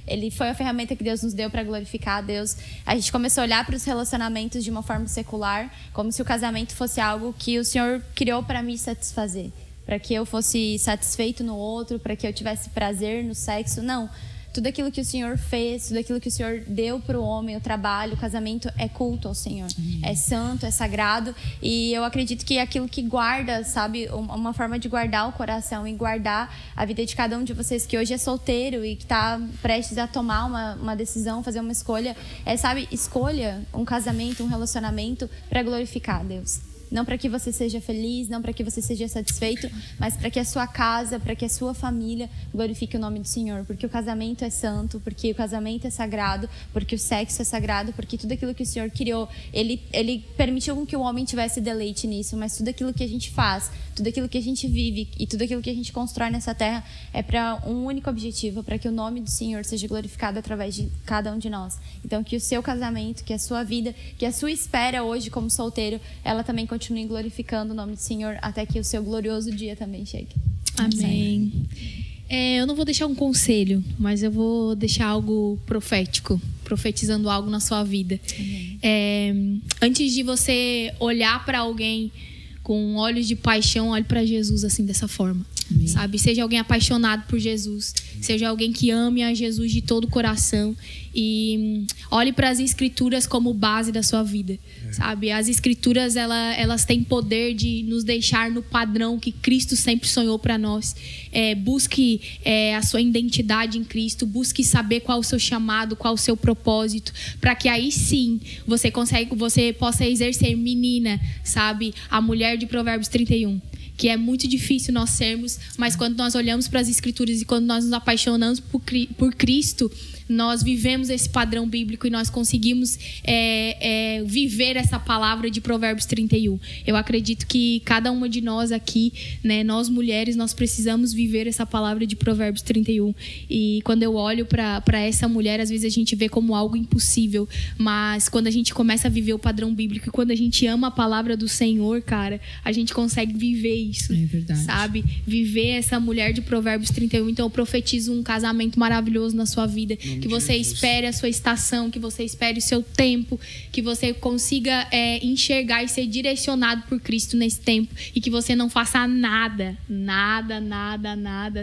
ele foi a ferramenta que Deus nos deu para glorificar a Deus. A gente começou a olhar para os relacionamentos de uma forma secular, como se o casamento fosse algo que o Senhor criou para me satisfazer, para que eu fosse satisfeito no outro, para que eu tivesse prazer no sexo. Não. Tudo aquilo que o Senhor fez, tudo aquilo que o Senhor deu para o homem, o trabalho, o casamento, é culto ao Senhor. É santo, é sagrado. E eu acredito que aquilo que guarda, sabe, uma forma de guardar o coração e guardar a vida de cada um de vocês que hoje é solteiro e que está prestes a tomar uma decisão, fazer uma escolha, sabe, escolha um casamento, um relacionamento para glorificar a Deus. Não para que você seja feliz, não para que você seja satisfeito, mas para que a sua casa, para que a sua família glorifique o nome do Senhor. Porque o casamento é santo, porque o casamento é sagrado, porque o sexo é sagrado, porque tudo aquilo que o Senhor criou, Ele permitiu que o homem tivesse deleite nisso, mas tudo aquilo que a gente faz, tudo aquilo que a gente vive e tudo aquilo que a gente constrói nessa terra é para um único objetivo, para que o nome do Senhor seja glorificado através de cada um de nós. Então, que o seu casamento, que a sua vida, que a sua espera hoje como solteiro, ela também continue glorificando o nome do Senhor até que o seu glorioso dia também chegue. Amém. Eu não vou deixar um conselho, mas eu vou deixar algo profético, profetizando algo na sua vida. Antes de você olhar para alguém com olhos de paixão, olhe para Jesus assim, dessa forma. Amém. Sabe? Seja alguém apaixonado por Jesus, seja alguém que ame a Jesus de todo o coração e olhe para as Escrituras como base da sua vida, sabe? As Escrituras elas têm poder de nos deixar no padrão que Cristo sempre sonhou para nós. Busque a sua identidade em Cristo, busque saber qual o seu chamado, qual o seu propósito, para que aí sim você possa exercer, menina, sabe? A mulher de Provérbios 31. que é muito difícil nós sermos, mas quando nós olhamos para as Escrituras e quando nós nos apaixonamos por Cristo, nós vivemos esse padrão bíblico e nós conseguimos viver essa palavra de Provérbios 31. Eu acredito que cada uma de nós aqui, né, nós mulheres, nós precisamos viver essa palavra de Provérbios 31. E quando eu olho para essa mulher, às vezes a gente vê como algo impossível, mas quando a gente começa a viver o padrão bíblico e quando a gente ama a palavra do Senhor, cara, a gente consegue viver isso. É verdade. Sabe? Viver essa mulher de Provérbios 31. Então eu profetizo um casamento maravilhoso na sua vida. Que você espere a sua estação, que você espere o seu tempo, que você consiga enxergar e ser direcionado por Cristo nesse tempo e que você não faça nada,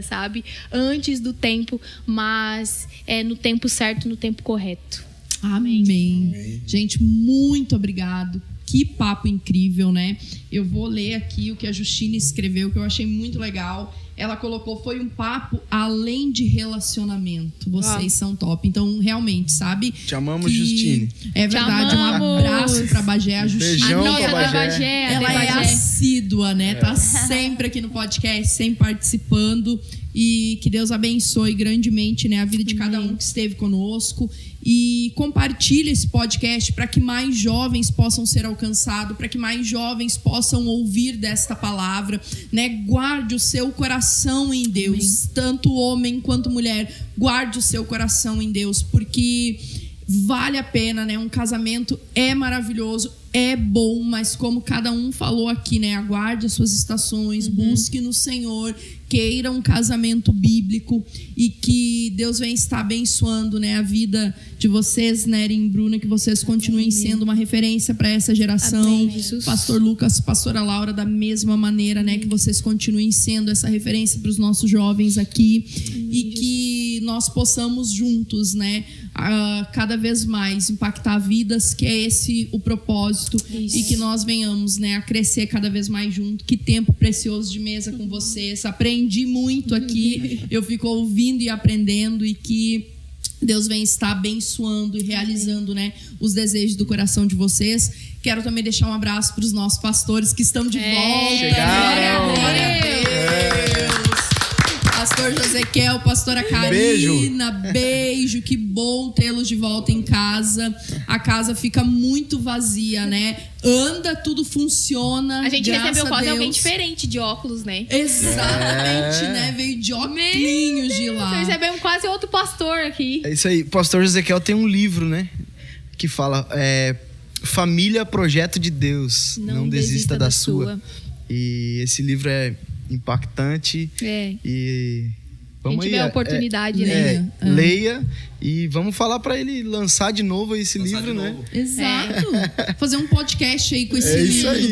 sabe? Antes do tempo, mas no tempo certo, no tempo correto. Amém. Gente, muito obrigado. Que papo incrível, né? Eu vou ler aqui o que a Justina escreveu, que eu achei muito legal. Ela colocou, foi um papo além de relacionamento. Vocês são top. Então, realmente, sabe? Te amamos, Justine. É verdade. Um abraço pra Bagé. A Justine. Beijão pra Bagé. Ela é assídua, né? Tá sempre aqui no podcast, sempre participando. E que Deus abençoe grandemente, né, a vida de cada um que esteve conosco. E compartilhe esse podcast para que mais jovens possam ser alcançados, para que mais jovens possam ouvir desta palavra, né? Guarde o seu coração em Deus. Amém. Tanto homem quanto mulher, guarde o seu coração em Deus, porque vale a pena, né? Um casamento é maravilhoso, é bom, mas como cada um falou aqui, né? Aguarde as suas estações, busque no Senhor, queira um casamento bíblico e que Deus venha estar abençoando, né, a vida de vocês, Nery e Bruna, que vocês continuem sendo uma referência para essa geração. Amém, Jesus. Pastor Lucas, pastora Laura, da mesma maneira, né, que vocês continuem sendo essa referência para os nossos jovens aqui. Amém, e que nós possamos juntos, né, cada vez mais impactar vidas, que é esse o propósito. Isso. E que nós venhamos, né, a crescer cada vez mais junto. Que tempo precioso de mesa com vocês. Aprendi muito aqui. Eu fico ouvindo e aprendendo, e que Deus venha estar abençoando e realizando, né, os desejos do coração de vocês. Quero também deixar um abraço para os nossos pastores que estão de volta. Chegaram. Glória a Deus. Pastor Josequiel, pastora Karina, beijo, que bom tê-los de volta em casa. A casa fica muito vazia, né? Anda, tudo funciona. A gente recebeu quase Deus. alguém diferente de óculos, né? Exatamente, né? Veio de óculos de lá. Recebemos quase outro pastor aqui. É isso aí. O pastor Josequiel tem um livro, né? Que fala Família, Projeto de Deus. Não desista da sua. E esse livro é impactante. E vamos quem tiver aí, a oportunidade, né? Leia e vamos falar para ele lançar de novo esse livro, né? Exato. Fazer um podcast aí com esse livro. Isso aí.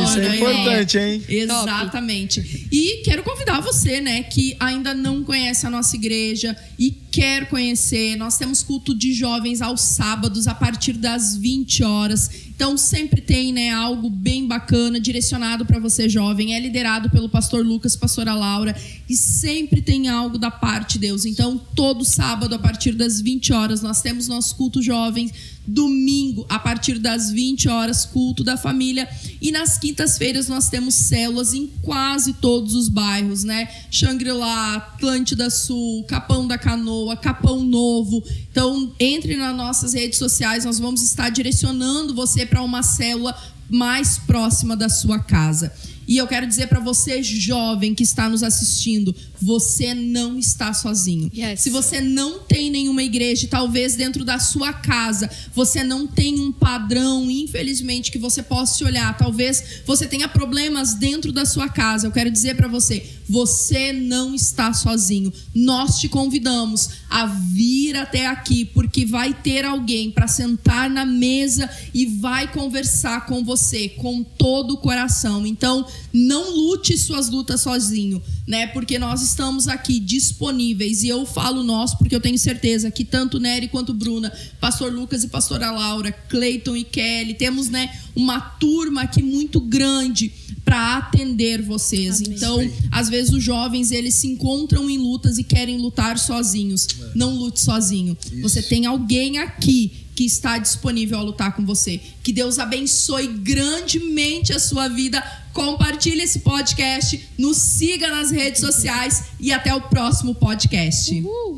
Isso é importante, hein? Exatamente. Top. E quero convidar você, né, que ainda não conhece a nossa igreja e quer conhecer. Nós temos culto de jovens aos sábados a partir das 20 horas. Então sempre tem, né, algo bem bacana direcionado para você jovem. É liderado pelo pastor Lucas, pastora Laura, e sempre tem algo da parte de Deus. Então todo sábado a partir das 20 horas nós temos nosso culto jovens. Domingo, a partir das 20 horas, culto da família. E nas quintas-feiras nós temos células em quase todos os bairros, né? Xangri-Lá, Atlântida Sul, Capão da Canoa, Capão Novo. Então, entre nas nossas redes sociais, nós vamos estar direcionando você para uma célula mais próxima da sua casa. E eu quero dizer para você, jovem que está nos assistindo, você não está sozinho. Yes. Se você não tem nenhuma igreja, talvez dentro da sua casa, você não tem um padrão, infelizmente, que você possa se olhar. Talvez você tenha problemas dentro da sua casa. Eu quero dizer para você, você não está sozinho. Nós te convidamos a vir até aqui, porque vai ter alguém para sentar na mesa e vai conversar com você com todo o coração. Então, não lute suas lutas sozinho, né? Porque nós estamos aqui disponíveis, e eu falo nós porque eu tenho certeza que tanto Nery quanto Bruna, pastor Lucas e pastora Laura, Cleiton e Kelly, temos, né, uma turma aqui muito grande para atender vocês. Amém. Então, às vezes os jovens, eles se encontram em lutas e querem lutar sozinhos. Não lute sozinho. Isso. Você tem alguém aqui que está disponível a lutar com você. Que Deus abençoe grandemente a sua vida. compartilhe esse podcast, nos siga nas redes sociais e até o próximo podcast. Uhul.